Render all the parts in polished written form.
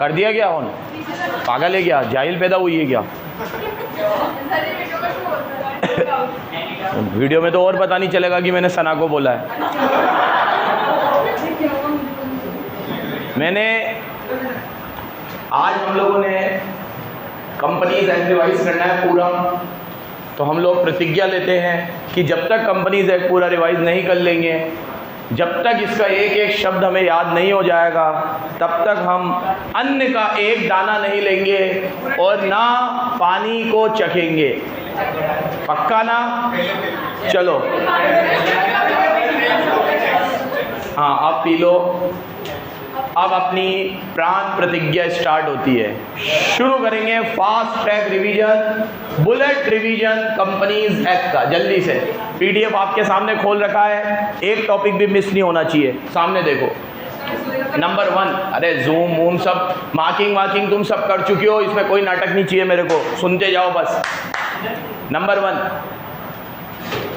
कर दिया क्या ऑन? पागल है क्या? जाहिल पैदा हुई है क्या? वीडियो में तो और पता नहीं चलेगा कि मैंने सना को बोला है। मैंने आज हम लोगों ने कंपनीज एक्ट रिवाइज करना है पूरा, तो हम लोग प्रतिज्ञा लेते हैं कि जब तक कंपनीज एक्ट पूरा रिवाइज नहीं कर लेंगे, जब तक इसका एक एक शब्द हमें याद नहीं हो जाएगा, तब तक हम अन्न का एक दाना नहीं लेंगे और ना पानी को चखेंगे। पक्का ना? चलो हाँ, आप पी लो। अब अपनी प्राण प्रतिज्ञा स्टार्ट होती है। शुरू करेंगे fast track revision, bullet revision companies act का। जल्दी से पीडीएफ आपके सामने खोल रखा है, एक टॉपिक भी मिस नहीं होना चाहिए। सामने देखो, नंबर 1, अरे जूम वूम सब मार्किंग तुम सब कर चुके हो, इसमें कोई नाटक नहीं चाहिए मेरे को, सुनते जाओ बस। Number 1,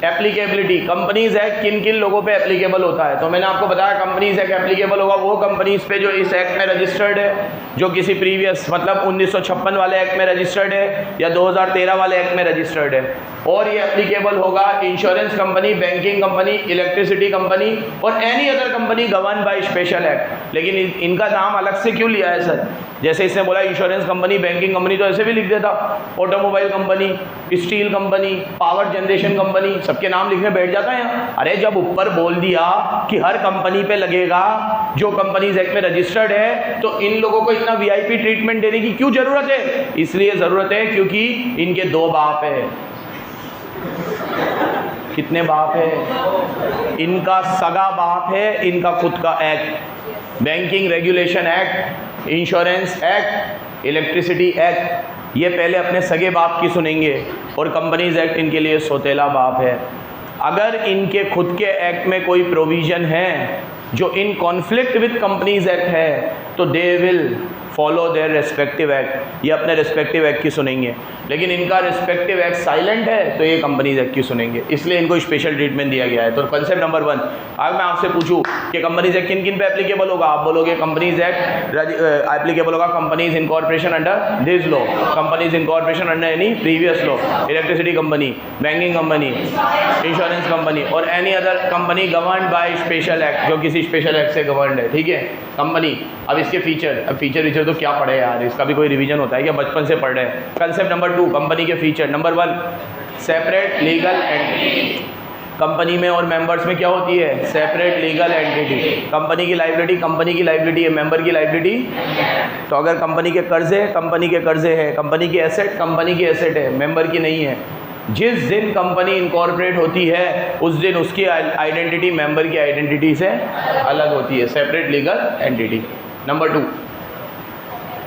applicability. कंपनीज एक्ट किन किन लोगों पे एप्लीकेबल होता है? तो मैंने आपको बताया कंपनीज एक्ट एप्लीकेबल होगा वो कंपनीज पे जो इस एक्ट में रजिस्टर्ड है, जो किसी प्रीवियस मतलब 1956 वाले एक्ट में रजिस्टर्ड है या 2013 वाले एक्ट में रजिस्टर्ड है। और ये एप्लीकेबल होगा insurance company, banking company, electricity company और any other company govern by special act. लेकिन इनका नाम अलग से क्यों लिया है सर? जैसे इसने बोला इंश्योरेंस कंपनी, बैंकिंग कंपनी, तो ऐसे भी लिख देता, automobile company, steel company, power generation company, सबके नाम लिखने बैठ जाता है यहाँ। अरे जब ऊपर बोल दिया कि हर कंपनी पे लगेगा जो कंपनीज एक्ट में रजिस्टर्ड है, तो इन लोगों को इतना वीआईपी ट्रीटमेंट देने की क्यों जरूरत है? इसलिए जरूरत है क्योंकि इनके 2 बाप है। कितने बाप है? इनका सगा बाप है, इनका खुद का act, banking regulation act, insurance act, electricity act, ये पहले अपने सगे बाप की सुनेंगे और कंपनीज एक्ट इनके लिए सौतेला बाप है। अगर इनके खुद के एक्ट में कोई प्रोविज़न है जो in conflict with companies act है, तो they will follow their respective act, ये अपने रेस्पेक्टिव एक्ट की सुनेंगे। लेकिन इनका रेस्पेक्टिव एक्ट साइलेंट है, तो ये कंपनीज एक्ट की सुनेंगे, इसलिए इनको स्पेशल ट्रीटमेंट दिया गया है। तो कंसेप्ट नंबर 1, अगर मैं आपसे पूछूं कि कंपनीज एक्ट किन किन पे एप्लीकेबल होगा, आप बोलोगे कंपनीज एक्ट एप्लीकेबल होगा companies incorporation under this law, companies incorporation under any previous law, electricity company, banking company, insurance company और any other company governed by special act, जो किसी स्पेशल एक्ट से गवर्नड है। ठीक है, कंपनी। अब इसके फीचर, अब फीचर तो क्या पढ़े यार, इसका भी कोई रिवीजन होता है क्या? बचपन से पढ़ रहे हैं। कंसेप्ट नंबर 2, कंपनी के feature. Number 1, separate legal entity. Company में और मेंबर्स में क्या होती है? Separate legal entity. कंपनी की लाइबिलिटी कंपनी की लाइबिलिटी है, मेंबर की लाइबिलिटी। तो अगर कंपनी के कर्जे कंपनी के कर्जे हैं, कंपनी की एसेट कंपनी की एसेट है, मेंबर की नहीं है। जिस दिन कंपनी इनकॉर्पोरेट होती है उस दिन उसकी आइडेंटिटी मेंबर की आइडेंटिटी से अलग होती है, सेपरेट लीगल एंटिटी। नंबर 2,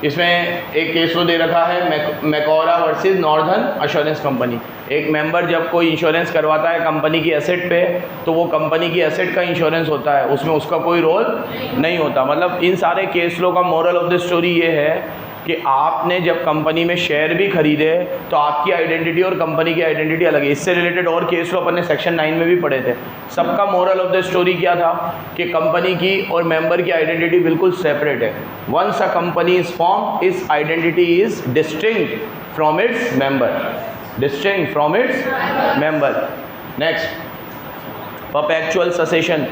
इसमें एक केस तो दे रखा है मैकोरा वर्सेस नॉर्दर्न एश्योरेंस कंपनी। एक मेंबर जब कोई इंश्योरेंस करवाता है कंपनी की एसेट पे, तो वो कंपनी की एसेट का इंश्योरेंस होता है, उसमें उसका कोई रोल नहीं होता। मतलब इन सारे केस लो का मोरल ऑफ द स्टोरी ये है कि आपने जब कंपनी में शेयर भी खरीदे तो आपकी आइडेंटिटी और कंपनी की आइडेंटिटी अलग है। इससे रिलेटेड और केस लो अपन ने सेक्शन 9 में भी पढ़े थे। सबका मोरल ऑफ द स्टोरी क्या था कि कंपनी की और मेंबर की आइडेंटिटी बिल्कुल सेपरेट है। Once a company is form, इस identity is distinct from its member, distinct from its member. Next, perpetual succession.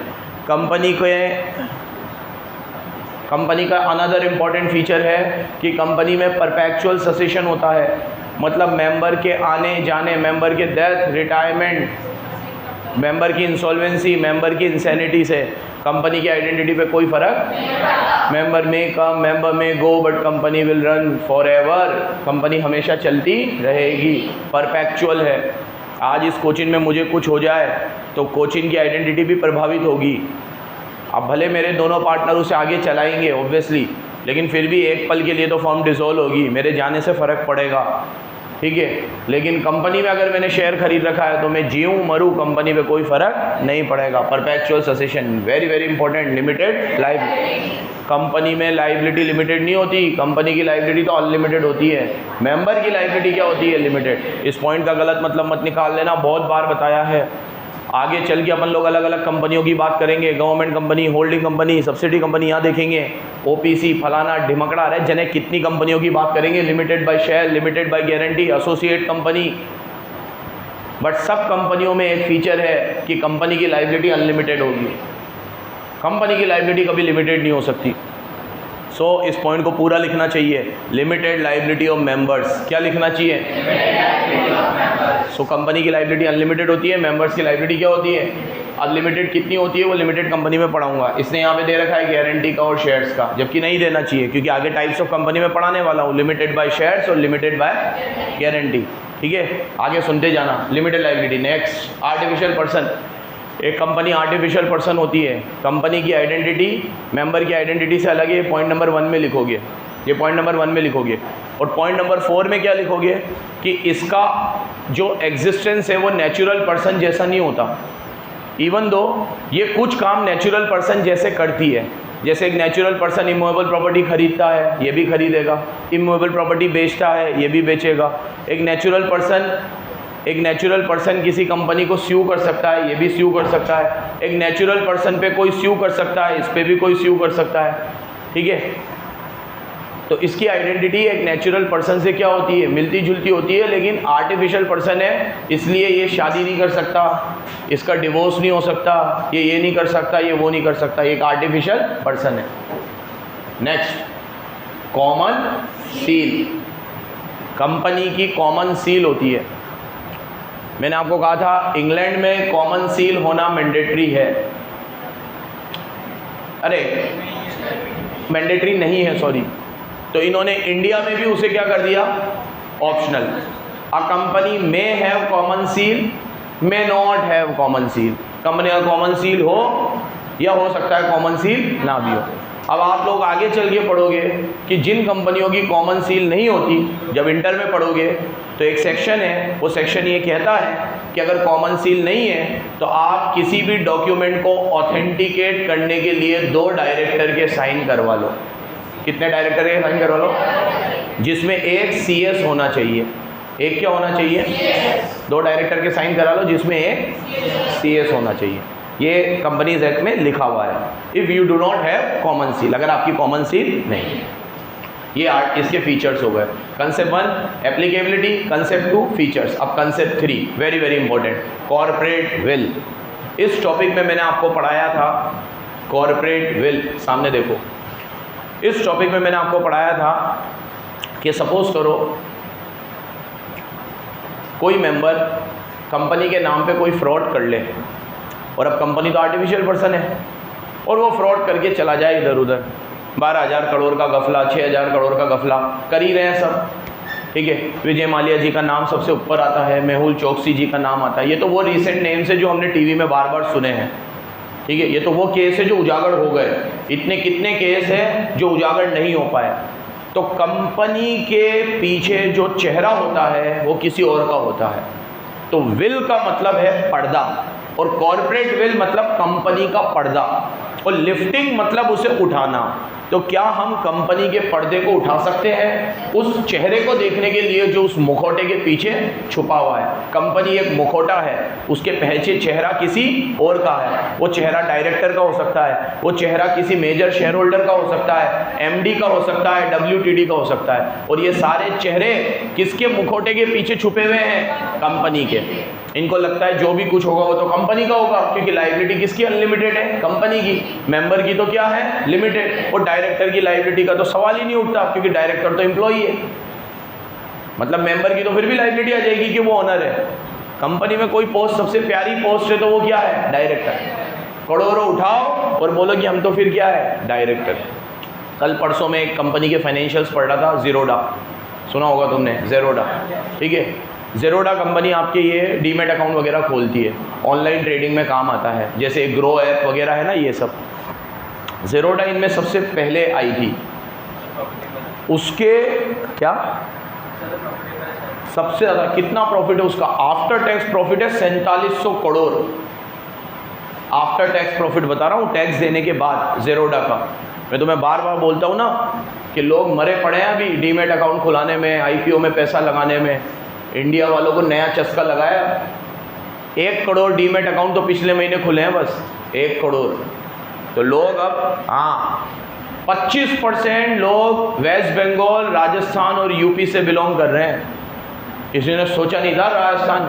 Company का अनदर इम्पॉर्टेंट फीचर है कि कंपनी में परपेचुअल ससेशन होता है। मतलब मेंबर के आने जाने, मेंबर के डेथ, रिटायरमेंट, मेंबर की इंसॉल्वेंसी, मेंबर की इंसैनिटी से कंपनी की आइडेंटिटी पे कोई फ़र्क। मेंबर में कम, मेंबर में go, but company will run forever. Company हमेशा चलती रहेगी, परपेचुअल है। आज इस कोचिन में मुझे कुछ हो जाए तो कोचिन की आइडेंटिटी भी प्रभावित होगी। अब भले मेरे दोनों पार्टनर उसे आगे चलाएंगे ऑब्वियसली, लेकिन फिर भी एक पल के लिए तो फर्म डिसॉल्व होगी, मेरे जाने से फ़र्क पड़ेगा। ठीक है, लेकिन कंपनी में अगर मैंने शेयर खरीद रखा है तो मैं जीऊँ मरूँ, कंपनी पे कोई फ़र्क नहीं पड़ेगा। Perpetual succession very very important. Limited liability, company में लाइबिलिटी लिमिटेड नहीं होती, कंपनी की लाइबिलिटी तो अनलिमिटेड होती है। मेंबर की लाइबिलिटी क्या होती है? लिमिटेड। इस पॉइंट का गलत मतलब मत निकाल लेना, बहुत बार बताया है। आगे चल के अपन लोग अलग अलग कंपनियों की बात करेंगे, government company, holding company, subsidy company, यहाँ देखेंगे ओपीसी, फलाना ढिमकड़ा रहे जने कितनी कंपनियों की बात करेंगे, limited by share, limited by guarantee, associate company. But सब कंपनियों में एक फीचर है कि कंपनी की लायबिलिटी अनलिमिटेड होगी, कंपनी की लायबिलिटी कभी लिमिटेड नहीं हो सकती। सो इस पॉइंट को पूरा लिखना चाहिए, लिमिटेड लायबिलिटी ऑफ मेंबर्स। क्या लिखना चाहिए? सो कंपनी की लायबिलिटी अनलिमिटेड होती है, मेंबर्स की लायबिलिटी क्या होती है? अनलिमिटेड। कितनी होती है वो लिमिटेड कंपनी में पढ़ाऊंगा। इसने यहाँ पे दे रखा है गारंटी का और शेयर्स का, जबकि नहीं देना चाहिए क्योंकि आगे टाइप्स ऑफ कंपनी में पढ़ाने वाला हूँ, लिमिटेड बाय शेयर्स और लिमिटेड बाय गारंटी। ठीक है, आगे सुनते जाना। Limited liability. Next, artificial person. एक कंपनी आर्टिफिशियल पर्सन होती है। कंपनी की आइडेंटिटी मेंबर की आइडेंटिटी से अलग है। पॉइंट नंबर 1 में लिखोगे, ये पॉइंट नंबर 1 में लिखोगे। और पॉइंट नंबर 4 में क्या लिखोगे कि इसका जो एग्जिस्टेंस है वो नेचुरल पर्सन जैसा नहीं होता, इवन दो ये कुछ काम नेचुरल पर्सन जैसे करती है। जैसे एक नेचुरल पर्सन इमूवेबल प्रॉपर्टी खरीदता है, ये भी खरीदेगा, इमूवेबल प्रॉपर्टी बेचता है, ये भी बेचेगा। एक नेचुरल पर्सन किसी कंपनी को स्यू कर सकता है, ये भी स्यू कर सकता है। एक नेचुरल पर्सन पे कोई स्यू कर सकता है, इस पे भी कोई स्यू कर सकता है। ठीक है, तो इसकी आइडेंटिटी एक नेचुरल पर्सन से क्या होती है? मिलती जुलती होती है, लेकिन आर्टिफिशियल पर्सन है, इसलिए ये शादी नहीं कर सकता, इसका डिवोर्स नहीं हो सकता, ये नहीं कर सकता, ये वो नहीं कर सकता, ये एक आर्टिफिशियल पर्सन है। Next, common seal. कंपनी की कॉमन सील होती है। मैंने आपको कहा था इंग्लैंड में कॉमन सील होना मैंडेटरी है। अरे मैंडेटरी नहीं है, सॉरी। तो इन्होंने इंडिया में भी उसे क्या कर दिया? Optional. A company may have common seal, may not have common seal. Company का कॉमन सील हो या हो सकता है कॉमन सील ना भी हो। अब आप लोग आगे चल के पढ़ोगे कि जिन कंपनियों की कॉमन सील नहीं होती, जब इंटर में पढ़ोगे तो एक सेक्शन है, वो सेक्शन ये कहता है कि अगर कॉमन सील नहीं है तो आप किसी भी डॉक्यूमेंट को ऑथेंटिकेट करने के लिए 2 डायरेक्टर के साइन करवा लो। कितने डायरेक्टर के साइन करवा लो? जिसमें एक CS होना चाहिए। एक क्या होना चाहिए? 2 डायरेक्टर के साइन करा लो जिसमें एक CS होना चाहिए। ये कंपनीज एक्ट में लिखा हुआ है, if you do not have common seal, अगर आपकी कॉमन सील नहीं। ये इसके फीचर्स हो गए। Concept 1 applicability, concept 2 features. अब concept 3 very very important, corporate will. इस टॉपिक में मैंने आपको पढ़ाया था कॉर्पोरेट विल। सामने देखो, इस टॉपिक में मैंने आपको पढ़ाया था कि सपोज करो कोई मेंबर कंपनी के नाम पे कोई फ्रॉड कर ले, और अब कंपनी तो आर्टिफिशियल पर्सन है, और वो फ्रॉड करके चला जाए इधर उधर। 12,000 करोड़ का गफला, 6,000 करोड़ का गफला कर ही रहे हैं सब। ठीक है, विजय माल्या जी का नाम सबसे ऊपर आता है, मेहुल चोकसी जी का नाम आता है। ये तो वो रिसेंट नेम्स है जो हमने टीवी में बार बार सुने हैं। ठीक है, ये तो वो केस है जो उजागर हो गए। इतने कितने केस हैं जो उजागर नहीं हो पाए। तो कंपनी के पीछे जो चेहरा होता है वो किसी और का होता है। तो विल का मतलब है पर्दा, और कॉर्पोरेट विल मतलब कंपनी का पर्दा, और लिफ्टिंग मतलब उसे उठाना। तो क्या हम कंपनी के पर्दे को उठा सकते हैं उस चेहरे को देखने के लिए जो उस मुखौटे के पीछे छुपा हुआ है? कंपनी एक मुखौटा है, उसके पीछे चेहरा किसी और का है। वो चेहरा डायरेक्टर का हो सकता है, वो चेहरा किसी मेजर शेयर होल्डर का हो सकता है, MD का हो सकता है, WTD का हो सकता है। और ये सारे चेहरे किसके मुखौटे के पीछे छुपे हुए हैं? कंपनी के। इनको लगता है जो भी कुछ होगा वो तो कंपनी का होगा, क्योंकि लायबिलिटी किसकी? अनलिमिटेड है, कंपनी की। मेंबर की तो क्या है? लिमिटेड। और डायरेक्टर की लायबिलिटी का तो सवाल ही नहीं उठता, क्योंकि डायरेक्टर तो एम्प्लॉई है। मतलब मेंबर की तो फिर भी लायबिलिटी आ जाएगी कि वो ओनर है। कंपनी में कोई पोस्ट सबसे प्यारी पोस्ट है तो वो क्या है? डायरेक्टर। करोड़ों उठाओ और बोलो कि हम तो फिर क्या है? डायरेक्टर। कल परसों में एक कंपनी के फाइनेंशियल्स पढ़ रहा था, ज़ेरोडा, सुना होगा तुमने, ज़ेरोडा। ठीक है, ज़ेरोडा कंपनी आपके ये डीमेट अकाउंट वगैरह खोलती है, ऑनलाइन ट्रेडिंग में काम आता है, जैसे ग्रो ऐप वगैरह है ना, ये सब। ज़ेरोडा इनमें सबसे पहले आई थी। उसके क्या सबसे ज़्यादा कितना प्रॉफिट है उसका? आफ्टर टैक्स प्रॉफिट है 4700 करोड़। आफ्टर टैक्स प्रॉफिट बता रहा हूँ, टैक्स देने के बाद ज़ेरोडा का। मैं तुम्हें बार बार बोलता हूँ ना कि लोग मरे पड़े हैं अभी डीमेट अकाउंट खुलाने में, IPO में पैसा लगाने में। इंडिया वालों को नया चस्का लगाया, 1 करोड़ डीमेट अकाउंट तो पिछले महीने खुले हैं, बस 1 करोड़। तो लोग अब 25% लोग वेस्ट बंगाल, राजस्थान और यूपी से बिलोंग कर रहे हैं। किसी ने सोचा नहीं था राजस्थान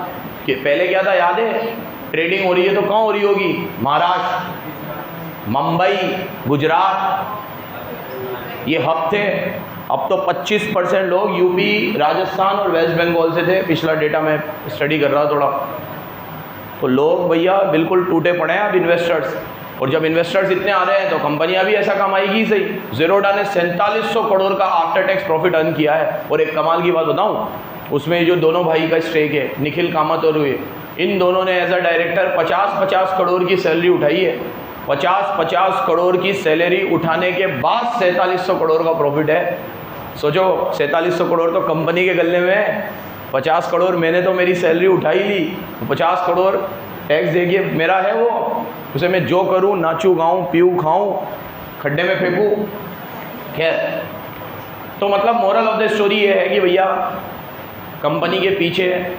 कि पहले क्या था, याद है? ट्रेडिंग हो रही है तो कहाँ हो रही होगी? महाराष्ट्र, मुंबई, गुजरात, ये हब थे। अब तो 25% लोग यूपी, राजस्थान और वेस्ट बंगाल से थे। पिछला डेटा मैं स्टडी कर रहा थोड़ा, तो लोग भैया बिल्कुल टूटे पड़े हैं अब इन्वेस्टर्स। और जब इन्वेस्टर्स इतने आ रहे हैं तो कंपनियां भी ऐसा कमाएगी सही। ज़ीरोधा ने 4700 करोड़ का आफ्टर टैक्स प्रॉफिट अर्न किया है। और एक कमाल की बात बताऊं, उसमें जो दोनों भाई का स्टेक है, निखिल कामत और हुए, इन दोनों ने एज अ डायरेक्टर 50-50 करोड़ की सैलरी उठाई है। 50-50 करोड़ की सैलरी उठाने के बाद 4700 करोड़ का प्रॉफिट है। सोचो, 4700 करोड़ तो कंपनी के गले में है, 50 करोड़ मैंने तो मेरी सैलरी उठाई ली, 50 करोड़ टैक्स देखिए मेरा है वो, उसे मैं जो करूं, नाचूं गाऊं, पीऊं खाऊं, खड्डे में फेंकूं। खैर, तो मतलब मोरल ऑफ द स्टोरी ये है कि भैया कंपनी के पीछे,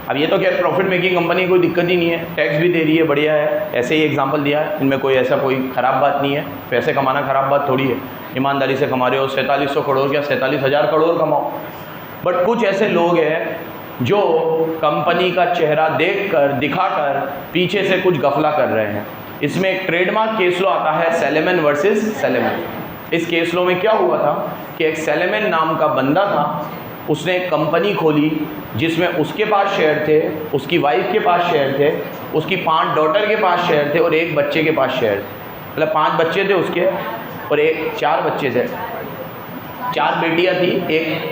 अब ये तो क्या प्रॉफिट मेकिंग कंपनी, कोई दिक्कत ही नहीं है, टैक्स भी दे रही है, बढ़िया है, ऐसे ही एग्जांपल दिया है, इनमें कोई ऐसा कोई ख़राब बात नहीं है। पैसे कमाना ख़राब बात थोड़ी है, ईमानदारी से कमा रहे हो। 4700 करोड़ क्या 47,000 करोड़ कमाओ। बट कुछ ऐसे लोग हैं जो कंपनी का चेहरा देखकर, दिखाकर पीछे से कुछ गफला कर रहे हैं। इसमें एक ट्रेडमार्क केस लो आता है, सेलेमन वर्सेस सेलेमन। इस केस लो में क्या हुआ था कि एक सेलेमन नाम का बंदा था, उसने एक कंपनी खोली जिसमें उसके पास शेयर थे, उसकी वाइफ के पास शेयर थे, उसकी 5 डॉटर के पास शेयर थे और 1 बच्चे के पास शेयर थे। मतलब 5 बच्चे थे उसके और 4 बच्चे थे, 4 बेटियां थी,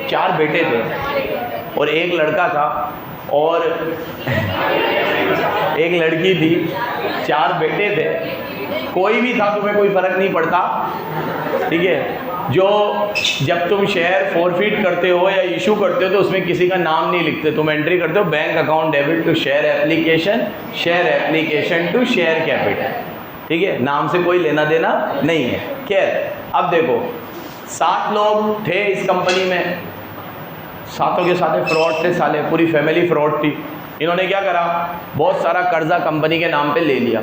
4 बेटे थे और 1 लड़का था और 1 लड़की थी। 4 बेटे थे, कोई भी था, तुम्हें कोई फ़र्क नहीं पड़ता, ठीक है। जो जब तुम शेयर फॉरफिट करते हो या इशू करते हो तो उसमें किसी का नाम नहीं लिखते, तुम एंट्री करते हो bank account debit to share application to share capital, ठीक है। नाम से कोई लेना देना नहीं है। खैर, अब देखो 7 लोग थे इस कंपनी में, 7 के साथ फ्रॉड थे साले, पूरी फैमिली फ्रॉड थी। इन्होंने क्या करा, बहुत सारा कर्जा कंपनी के नाम पे ले लिया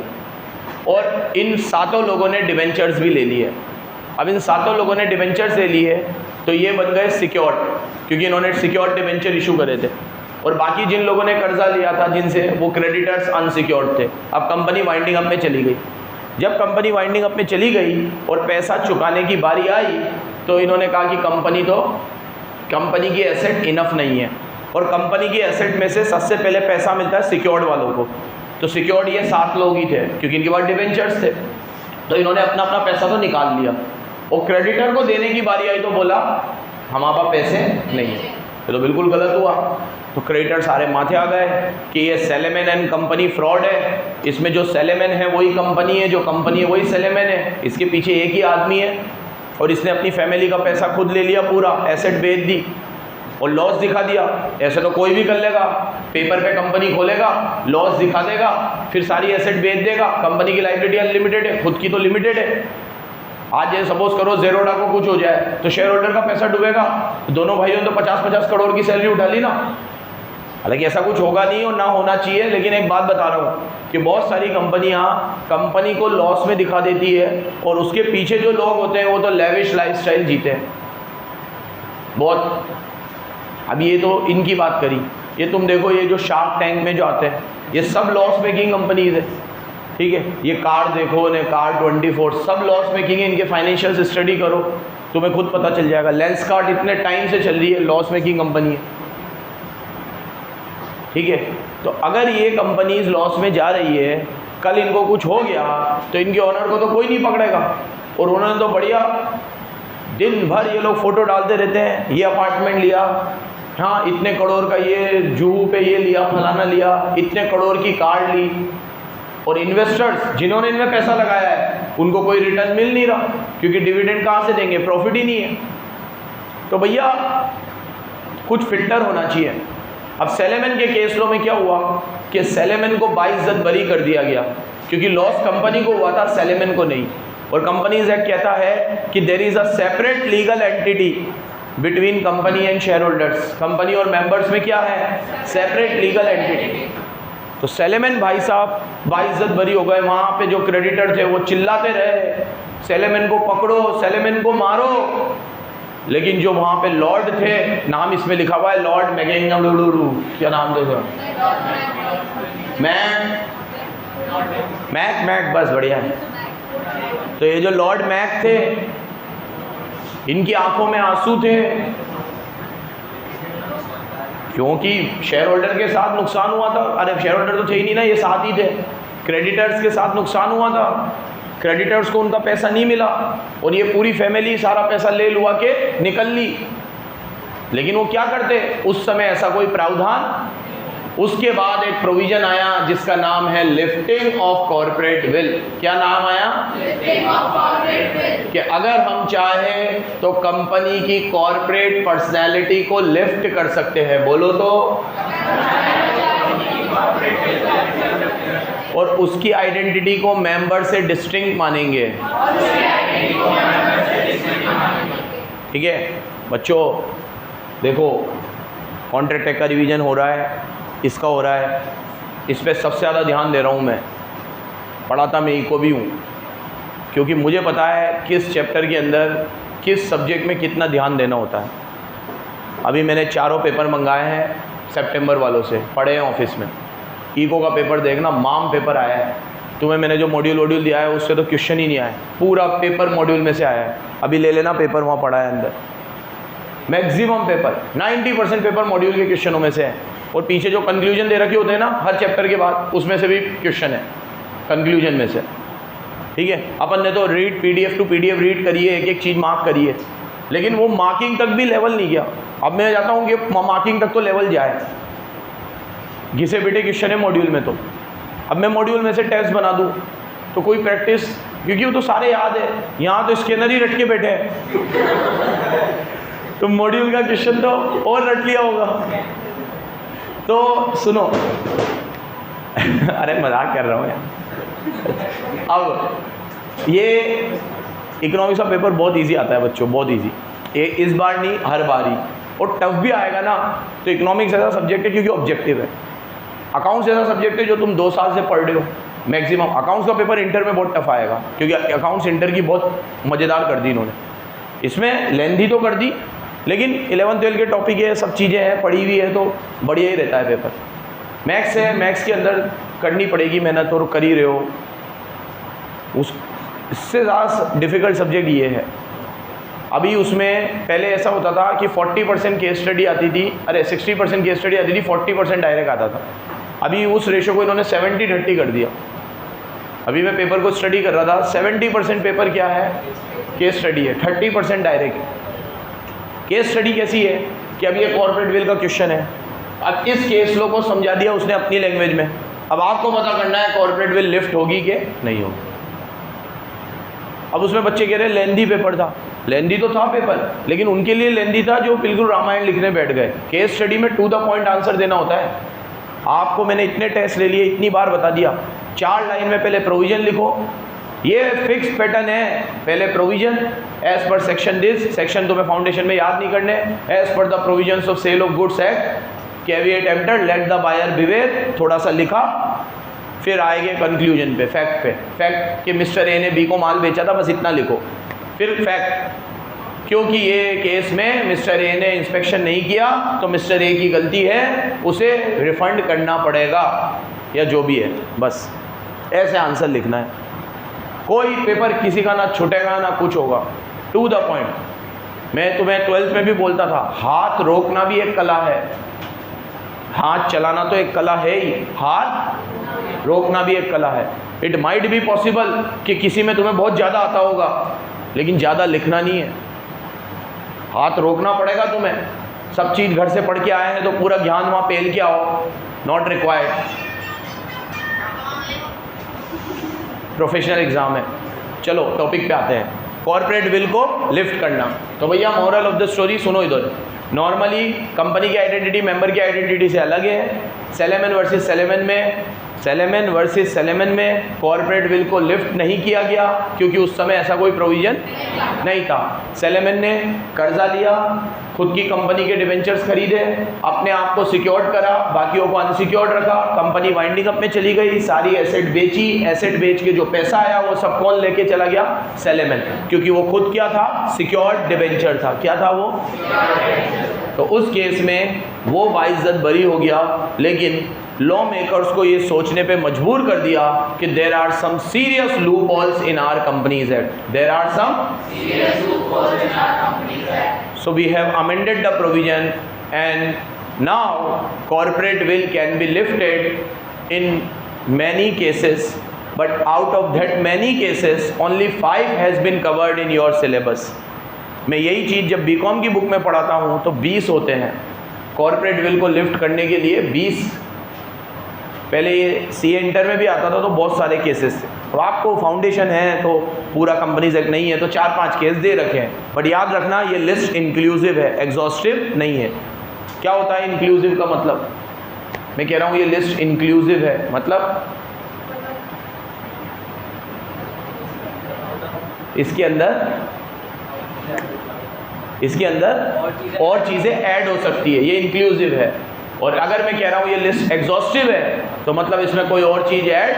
और इन 7 लोगों ने डिवेंचर्स भी ले लिए। अब इन 7 लोगों ने डिवेंचर्स ले लिए तो ये बन गए सिक्योर्ड, क्योंकि इन्होंने सिक्योर्ड डिवेंचर इशू करे थे। और बाकी जिन लोगों ने कर्जा लिया था जिनसे, वो क्रेडिटर्स अनसिक्योर्ड थे। अब कंपनी वाइंडिंग अप में चली गई। जब कंपनी वाइंडिंग अप में चली गई और पैसा चुकाने की बारी आई तो इन्होंने कहा कि कंपनी की एसेट इनफ नहीं है और कंपनी की एसेट में से सबसे पहले पैसा मिलता है सिक्योर्ड वालों को। तो सिक्योर्ड ये 7 लोग ही थे क्योंकि इनके पास डिवेंचर्स थे। तो इन्होंने अपना अपना पैसा तो निकाल लिया और क्रेडिटर को देने की बारी आई तो बोला हमारे पास पैसे नहीं है। ये तो बिल्कुल गलत हुआ। तो क्रेडिटर सारे माथे आ गए कि ये सेलेमन एंड कंपनी फ्रॉड है, इसमें जो सेलेमन है वही कंपनी है, जो कंपनी है वही सेलेमन है, इसके पीछे एक ही आदमी है और इसने अपनी फैमिली का पैसा खुद ले लिया, पूरा एसेट बेच दी और लॉस दिखा दिया। ऐसे तो कोई भी कर लेगा, पेपर पे कंपनी खोलेगा, लॉस दिखा देगा, फिर सारी एसेट बेच देगा। कंपनी की लायबिलिटी अनलिमिटेड है, खुद की तो लिमिटेड है। आज ये सपोज करो ज़ीरोधा को कुछ हो जाए तो शेयर होल्डर का पैसा डूबेगा। दोनों भाइयों ने तो 50-50 करोड़ की सैलरी उठा ली ना। हालांकि ऐसा कुछ होगा नहीं और ना होना चाहिए, लेकिन एक बात बता रहा हूँ कि बहुत सारी कंपनियाँ कंपनी को लॉस में दिखा देती है और उसके पीछे जो लोग होते हैं वो तो लेविश लाइफस्टाइल जीते हैं बहुत। अब ये तो इनकी बात करी, ये तुम देखो, ये जो शार्क टैंक में जो आते हैं ये सब लॉस मेकिंग कंपनीज है, ठीक है। ये कार देखो ने, कार 24 सब लॉस मेकिंग है। इनके फाइनेंशियल स्टडी करो, तुम्हें खुद पता चल जाएगा। लेंसकार्ट इतने टाइम से चल रही है, लॉस मेकिंग कंपनी है, ठीक है। तो अगर ये कंपनीज लॉस में जा रही है, कल इनको कुछ हो गया तो इनके ओनर को तो कोई नहीं पकड़ेगा। और उन्होंने तो बढ़िया दिन भर ये लोग फ़ोटो डालते रहते हैं, ये अपार्टमेंट लिया, हाँ इतने करोड़ का ये जूहू पे ये लिया, फलाना लिया, इतने करोड़ की कार ली। और इन्वेस्टर्स जिन्होंने इनमें पैसा लगाया है उनको कोई रिटर्न मिल नहीं रहा, क्योंकि डिविडेंड कहाँ से देंगे, प्रॉफिट ही नहीं है। तो भैया कुछ फिल्टर होना चाहिए। अब सेलेमन के केस लो में क्या हुआ कि सेलेमन को बाइज्जत बरी कर दिया गया, क्योंकि लॉस कंपनी को हुआ था, सेलेमन को नहीं। और कंपनीज एक्ट कहता है कि there is a separate legal entity between company and shareholders. Company और मेंबर्स में क्या है, सेपरेट लीगल एंटिटी। तो सेलेमन भाई साहब बाइज्जत बरी हो गए। वहाँ पे जो क्रेडिटर थे वो चिल्लाते रहे, सेलेमन को पकड़ो, सेलेमन को मारो। लेकिन जो वहाँ पे लॉर्ड थे, नाम इसमें लिखा हुआ है लॉर्ड मैगेंगम, क्या नाम देखो, मैक, बस बढ़िया है। तो ये जो लॉर्ड मैक थे, इनकी आंखों में आंसू थे, क्योंकि शेयर होल्डर के साथ नुकसान हुआ था। अरे शेयर होल्डर तो थे ही नहीं ना, ये साथ ही थे। क्रेडिटर्स के साथ नुकसान हुआ था, क्रेडिटर्स को उनका पैसा नहीं मिला और ये पूरी फैमिली सारा पैसा ले लुआ के निकल ली। लेकिन वो क्या करते उस समय, ऐसा कोई प्रावधान। उसके बाद एक प्रोविजन आया जिसका नाम है लिफ्टिंग ऑफ कॉर्पोरेट विल। क्या नाम आया? Lifting of corporate will. कि अगर हम चाहें तो कंपनी की कॉर्पोरेट पर्सनैलिटी को लिफ्ट कर सकते हैं। बोलो तो। और उसकी आइडेंटिटी को मेंबर से डिस्टिंक्ट मानेंगे। ठीक है बच्चों, देखो कॉन्ट्रैक्ट का रिवीजन हो रहा है, इसका हो रहा है, इस पर सबसे ज़्यादा ध्यान दे रहा हूँ मैं। पढ़ाता मैं इको भी हूँ, क्योंकि मुझे पता है किस चैप्टर के अंदर किस सब्जेक्ट में कितना ध्यान देना होता है। अभी मैंने 4 पेपर मंगाए हैं सितंबर वालों से, पढ़े हैं ऑफिस में। इको का पेपर देखना, माम पेपर आया है। तुम्हें मैंने जो मॉड्यूल दिया है उससे तो क्वेश्चन ही नहीं आया, पूरा पेपर मॉड्यूल में से आया है। अभी ले लेना पेपर, वहाँ पढ़ा है अंदर। मैक्सिमम पेपर 90% पेपर मॉड्यूल के क्वेश्चनों में से है। और पीछे जो कंक्लूजन दे रखे होते हैं ना हर चैप्टर के बाद, उसमें से भी क्वेश्चन है कंक्लूजन में से। ठीक है, अपन ने तो read PDF to PDF read करिए, एक एक चीज़ मार्क करिए, लेकिन वो मार्किंग तक भी लेवल नहीं गया। अब मैं चाहता हूँ कि मार्किंग तक तो लेवल जाए। घिसे बेटे क्वेश्चन है मॉड्यूल में, तो अब मैं मॉड्यूल में से टेस्ट बना दूँ तो कोई प्रैक्टिस, क्योंकि वो तो सारे याद है। यहाँ तो स्कैनर ही रट के बैठे हैं तो मॉड्यूल का क्वेश्चन तो और रट लिया होगा। तो सुनो अरे मजाक कर रहा हूँ यार। अब ये इकोनॉमिक्स का पेपर बहुत इजी आता है बच्चों, बहुत इजी। ये इस बार नहीं, हर बार ही। और टफ भी आएगा ना, तो इकोनॉमिक्स ऐसा सब्जेक्ट है क्योंकि ऑब्जेक्टिव है। अकाउंट्स ऐसा सब्जेक्ट है जो तुम 2 साल से पढ़ रहे हो मैक्सिमम। अकाउंट्स का पेपर इंटर में बहुत टफ आएगा, क्योंकि अकाउंट्स इंटर की बहुत मज़ेदार कर दी इन्होंने। इसमें लेंथी तो कर दी, लेकिन 11th 12th के टॉपिक है, सब चीज़ें हैं, पढ़ी हुई है, तो बढ़िया ही रहता है पेपर। मैथ्स है, मैथ्स के अंदर करनी पड़ेगी मेहनत, और कर ही रहे हो। इससे ज़्यादा डिफ़िकल्ट सब्जेक्ट ये है। अभी उसमें पहले ऐसा होता था कि 40% केस स्टडी आती थी, अरे 60% केस स्टडी आती थी, 40% डायरेक्ट आता था। अभी उस रेशो को इन्होंने 70-30 कर दिया। अभी मैं पेपर को स्टडी कर रहा था, 70% पेपर क्या है, केस स्टडी है, 30% डायरेक्ट है। केस स्टडी कैसी है कि अब ये कॉर्पोरेट विल का क्वेश्चन है, अब इस केस लो को समझा दिया उसने अपनी लैंग्वेज में। अब आपको पता करना है कॉर्पोरेट विल लिफ्ट होगी कि नहीं होगी। अब उसमें बच्चे कह रहे हैं लेंदी पेपर था। लेंदी तो था पेपर, लेकिन उनके लिए लेंदी था जो बिल्कुल रामायण लिखने बैठ गए। केस स्टडी में टू द पॉइंट आंसर देना होता है। आपको मैंने इतने टेस्ट ले लिए, इतनी बार बता दिया, 4 लाइन में पहले प्रोविजन लिखो। ये फिक्स पैटर्न है, पहले provision as per section this, section तुम्हें फाउंडेशन में याद नहीं करने, as per the provisions of sale of goods act, caveat emptor, let the buyer beware, थोड़ा सा लिखा, फिर आएंगे कंक्लूजन पे, फैक्ट पे। फैक्ट कि मिस्टर ए ने बी को माल बेचा था, बस इतना लिखो। फिर फैक्ट, क्योंकि ये केस में मिस्टर ए ने इंस्पेक्शन नहीं किया तो मिस्टर ए की गलती है, उसे रिफंड करना पड़ेगा या जो भी है, बस ऐसे आंसर लिखना है। कोई पेपर किसी का ना छूटेगा ना कुछ होगा, टू द पॉइंट। मैं तुम्हें 12th में भी बोलता था, हाथ रोकना भी एक कला है, हाथ चलाना तो एक कला है ही, हाथ रोकना भी एक कला है। इट माइट बी पॉसिबल कि किसी में तुम्हें बहुत ज़्यादा आता होगा, लेकिन ज़्यादा लिखना नहीं है, हाथ रोकना पड़ेगा तुम्हें। सब चीज़ घर से पढ़ के आए हैं तो पूरा ज्ञान वहाँ पेल के आओ, नॉट रिक्वायर्ड। प्रोफेशनल एग्जाम है। चलो टॉपिक पे आते हैं, कॉर्पोरेट विल को लिफ्ट करना। तो भैया मोरल ऑफ द स्टोरी सुनो इधर। नॉर्मली कंपनी की आइडेंटिटी मेंबर की आइडेंटिटी से अलग है। सेलेमन वर्सेस सेलेमन में सेलेमन वर्सेस सेलेमन में कॉर्पोरेट विल को लिफ्ट नहीं किया गया क्योंकि उस समय ऐसा कोई प्रोविज़न नहीं था। सेलेमन ने कर्जा लिया, खुद की कंपनी के डिवेंचर्स खरीदे, अपने आप को सिक्योर्ड करा, बाकियों को अनसिक्योर्ड रखा, कंपनी वाइंडिंग अप में चली गई, सारी एसेट बेची, एसेट बेच के जो पैसा आया वो सब कौन लेके चला गया? सेलेमन, क्योंकि वो खुद क्या था? सिक्योर्ड डिवेंचर था। क्या था वो? तो उस केस में वो बाइज्जत बरी हो गया, लेकिन लॉ मेकर्स को ये सोचने पे मजबूर कर दिया कि there are some serious loopholes in our companies act, there are some serious loopholes in our companies act, so we have amended the provision and now corporate veil can be lifted in many cases, but out of that many cases only 5 has been covered in your syllabus. मैं यही चीज़ जब BCom की book में पढ़ाता हूँ तो 20 होते हैं कॉर्पोरेट विल को लिफ्ट करने के लिए। 20 पहले ये सीए इंटर में भी आता था तो बहुत सारे केसेस थे। अब आपको फाउंडेशन है तो पूरा कंपनीज एक्ट नहीं है तो 4-5 केस दे रखे हैं, बट याद रखना ये लिस्ट इंक्लूसिव है, एग्जॉस्टिव नहीं है। क्या होता है इंक्लूसिव का मतलब? मैं कह रहा हूँ ये लिस्ट इंक्लूसिव है, मतलब इसके अंदर और चीज़ें ऐड हो सकती है, ये इंक्लूसिव है। और अगर मैं कह रहा हूँ ये लिस्ट एग्जॉस्टिव है तो मतलब इसमें कोई और चीज़ ऐड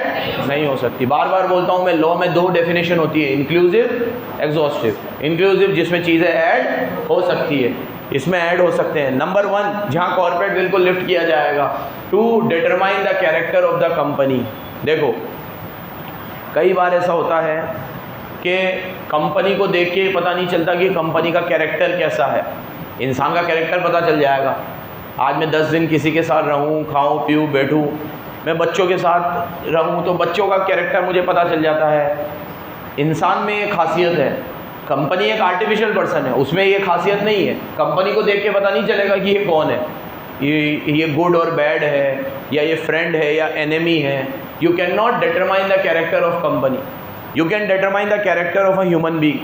नहीं हो सकती। बार बार बोलता हूँ मैं, लॉ में 2 डेफिनेशन होती है, इंक्लूसिव, एग्जॉस्टिव। इंक्लूसिव जिसमें चीज़ें ऐड हो सकती है, इसमें ऐड हो सकते हैं। नंबर 1 जहाँ कॉर्पोरेट विल को लिफ्ट किया जाएगा, to determine the character of the company. देखो कई बार ऐसा होता है कि कंपनी को देख के पता नहीं चलता कि कंपनी का कैरेक्टर कैसा है। इंसान का कैरेक्टर पता चल जाएगा। आज मैं 10 दिन किसी के साथ रहूं, खाऊं पीऊं बैठूं, मैं बच्चों के साथ रहूं तो बच्चों का कैरेक्टर मुझे पता चल जाता है। इंसान में ये खासियत है, कंपनी एक आर्टिफिशियल पर्सन है, उसमें ये खासियत नहीं है। कंपनी को देख के पता नहीं चलेगा कि ये कौन है, ये गुड और बैड है, या ये फ्रेंड है या एनिमी है। You can not determine the character of company, you can determine the character of a human being.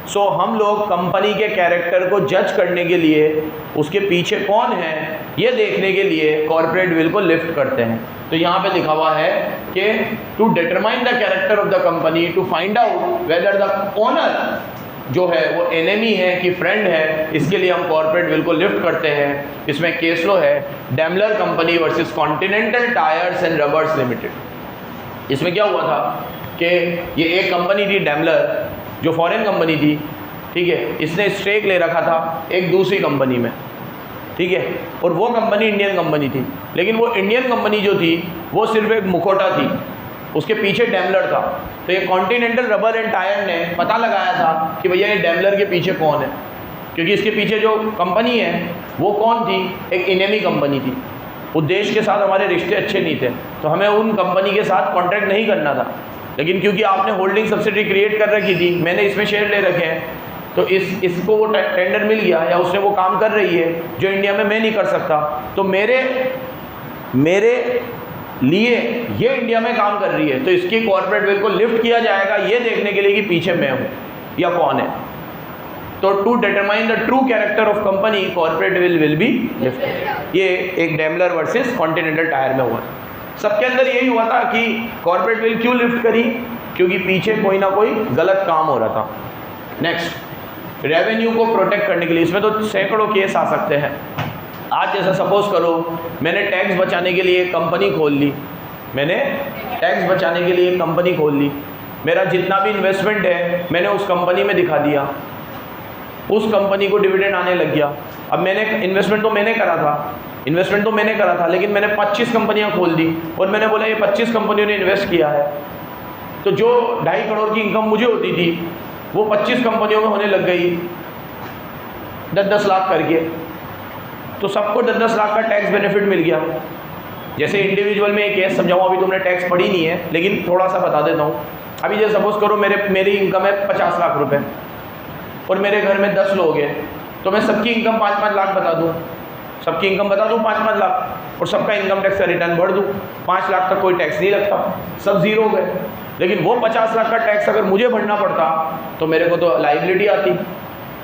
So हम लोग कंपनी के कैरेक्टर को जज करने के लिए, उसके पीछे कौन है ये देखने के लिए कॉर्पोरेट विल को लिफ्ट करते हैं। तो यहाँ पे लिखा हुआ है कि to determine the character of the company, to find out whether the owner जो है वो एनिमी है कि फ्रेंड है, इसके लिए हम कॉर्पोरेट विल को लिफ्ट करते हैं। इसमें केस लो है Daimler company versus continental tyres and rubbers limited. इसमें क्या हुआ था कि ये एक कंपनी थी डैमलर, जो फॉरेन कंपनी थी, ठीक है, इसने स्टेक ले रखा था एक दूसरी कंपनी में, ठीक है, और वो कंपनी इंडियन कंपनी थी। लेकिन वो इंडियन कंपनी जो थी वो सिर्फ एक मुखौटा थी, उसके पीछे डैमलर था। तो ये कॉन्टिनेंटल रबर एंड टायर ने पता लगाया था कि भैया ये डैमलर के पीछे कौन है, क्योंकि इसके पीछे जो कंपनी है वो कौन थी? एक एनिमी कंपनी थी। उस देश के साथ हमारे रिश्ते अच्छे नहीं थे तो हमें उन कंपनी के साथ कॉन्ट्रैक्ट नहीं करना था। लेकिन क्योंकि आपने होल्डिंग सब्सिडी क्रिएट कर रखी थी, मैंने इसमें शेयर ले रखे हैं, तो इसको वो टेंडर मिल गया या उसने वो काम कर रही है जो इंडिया में मैं नहीं कर सकता, तो मेरे लिए ये इंडिया में काम कर रही है, तो इसकी कॉर्पोरेट विल को लिफ्ट किया जाएगा ये देखने के लिए कि पीछे मैं हूँ या कौन है। तो to determine the true character of company, corporate veil be lifted. ये एक डैमलर वर्सेस कॉन्टिनेंटल टायर में हुआ। सबके अंदर यही हुआ था कि कॉर्पोरेट विल क्यों लिफ्ट करी? क्योंकि पीछे कोई ना कोई गलत काम हो रहा था। नेक्स्ट, रेवेन्यू को प्रोटेक्ट करने के लिए, इसमें तो सैकड़ों केस आ सकते हैं। आज जैसा सपोज करो मैंने टैक्स बचाने के लिए एक कंपनी खोल ली, मेरा जितना भी इन्वेस्टमेंट है मैंने उस कंपनी में दिखा दिया, उस कंपनी को डिविडेंड आने लग गया। अब मैंने इन्वेस्टमेंट तो मैंने करा था, लेकिन मैंने 25 कंपनियां खोल दी और मैंने बोला ये 25 कंपनियों ने इन्वेस्ट किया है, तो जो 2.5 करोड़ की इनकम मुझे होती थी वो 25 कंपनियों में होने लग गई 10-10 लाख करके। तो सबको 10-10 लाख का टैक्स बेनिफिट मिल गया। जैसे इंडिविजुअल में एक केस समझाऊँ, अभी तुमने टैक्स पढ़ी नहीं है लेकिन थोड़ा सा बता देता हूँ। अभी जैसे सपोज करो मेरी इनकम है 50 लाख रुपए और मेरे घर में 10 लोग हैं, तो मैं सबकी इनकम 5-5 लाख बता दूँ, 5-5 लाख, और सबका इनकम टैक्स का रिटर्न भर दूँ। 5 लाख तक कोई टैक्स नहीं लगता, सब जीरो हो गए। लेकिन वो 50 लाख का टैक्स अगर मुझे भरना पड़ता तो मेरे को तो लाइबिलिटी आती।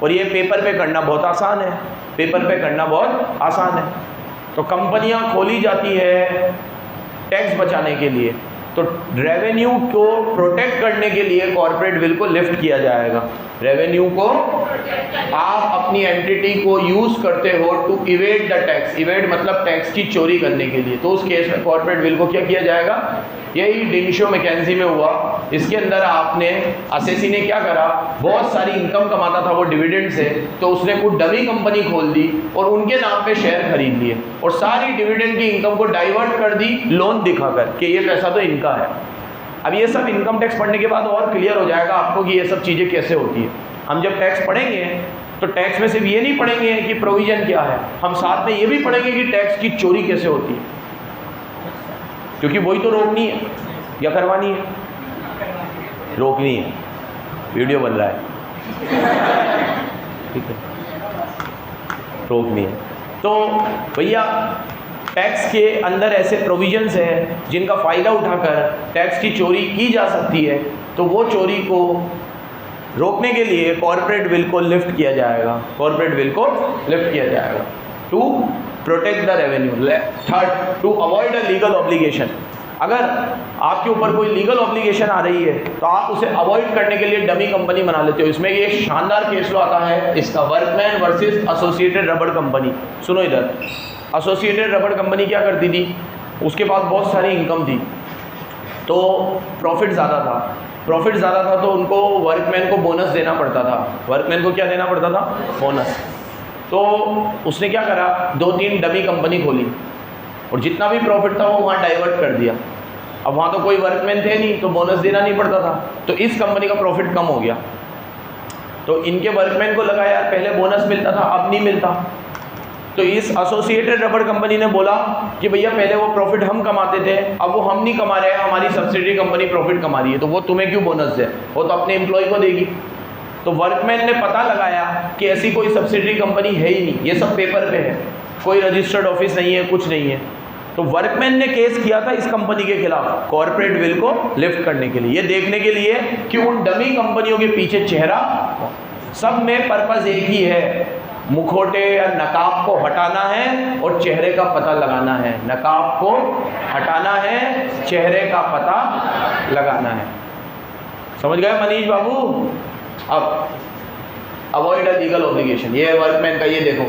और ये पेपर पे करना बहुत आसान है। तो कंपनियां खोली जाती है टैक्स बचाने के लिए। तो रेवेन्यू को प्रोटेक्ट करने के लिए कॉर्पोरेट विल को लिफ्ट किया जाएगा। रेवेन्यू को आप अपनी एंटिटी को यूज करते हो to evade the tax, evade मतलब टैक्स की चोरी करने के लिए, तो उस केस में कॉर्पोरेट विल को क्या किया जाएगा? यही डिंशो मैकेंजी में हुआ। इसके अंदर आपने असेसी ने क्या करा, बहुत सारी इनकम कमाता था वो डिविडेंड से, तो उसने कुछ डमी कंपनी खोल दी और उनके नाम पे शेयर खरीद लिए और सारी डिविडेंड की इनकम को डाइवर्ट कर दी लोन दिखाकर कि ये पैसा तो इनका है। अब ये सब इनकम टैक्स पढ़ने के बाद और क्लियर हो जाएगा आपको कि ये सब चीज़ें कैसे होती है। हम जब टैक्स पढ़ेंगे तो टैक्स में सिर्फ ये नहीं पढ़ेंगे कि प्रोविजन क्या है, हम साथ में ये भी पढ़ेंगे कि टैक्स की चोरी कैसे होती है, क्योंकि वही तो रोकनी है या करवानी है? रोकनी है। वीडियो बन रहा है, ठीक है, रोकनी है। तो भैया टैक्स के अंदर ऐसे प्रोविजंस हैं जिनका फ़ायदा उठाकर टैक्स की चोरी की जा सकती है, तो वो चोरी को रोकने के लिए कॉर्पोरेट विल को लिफ्ट किया जाएगा। कॉर्पोरेट विल को लिफ्ट किया जाएगा to protect the revenue. Third, to avoid a legal obligation. अगर आपके ऊपर कोई लीगल ऑब्लिगेशन आ रही है तो आप उसे अवॉइड करने के लिए डमी कंपनी बना लेते हो। इसमें ये शानदार केस लो आता है इसका, वर्कमैन वर्सेस एसोसिएटेड रबड़ कंपनी। सुनो इधर, एसोसिएटेड रबड़ कंपनी क्या करती थी, उसके पास बहुत सारी इनकम थी, तो प्रॉफिट ज़्यादा था। प्रॉफिट ज़्यादा था तो उनको वर्कमैन को बोनस देना पड़ता था। वर्कमैन को क्या देना पड़ता था? बोनस। तो उसने क्या करा, 2-3 डमी कंपनी खोली और जितना भी प्रॉफिट था वो वहाँ डाइवर्ट कर दिया। अब वहाँ तो कोई वर्कमैन थे नहीं तो बोनस देना नहीं पड़ता था, तो इस कंपनी का प्रॉफिट कम हो गया। तो इनके वर्कमैन को लगा यार पहले बोनस मिलता था अब नहीं मिलता, तो इस एसोसिएटेड रबड़ कंपनी ने बोला कि भैया पहले वो प्रॉफिट हम कमाते थे, अब वो हम नहीं कमा रहे हैं, हमारी सब्सिडरी कंपनी प्रॉफिट कमा रही है, तो वो तुम्हें क्यों बोनस दे, वो तो अपने एम्प्लॉय को देगी। तो वर्कमैन ने पता लगाया कि ऐसी कोई सब्सिडरी कंपनी है ही नहीं, ये सब पेपर पे है, कोई रजिस्टर्ड ऑफिस नहीं है, कुछ नहीं है। तो वर्कमैन ने केस किया था इस कंपनी के खिलाफ कॉर्पोरेट विल को लिफ्ट करने के लिए, ये देखने के लिए कि उन डमी कंपनियों के पीछे चेहरा, सब में पर्पस एक ही है, मुखौटे या नकाब को हटाना है और चेहरे का पता लगाना है। नकाब को हटाना है, चेहरे का पता लगाना है। समझ गए मनीष बाबू? अब अवॉइड अ लीगल ऑब्लिगेशन, ये वर्कमैन का, ये देखो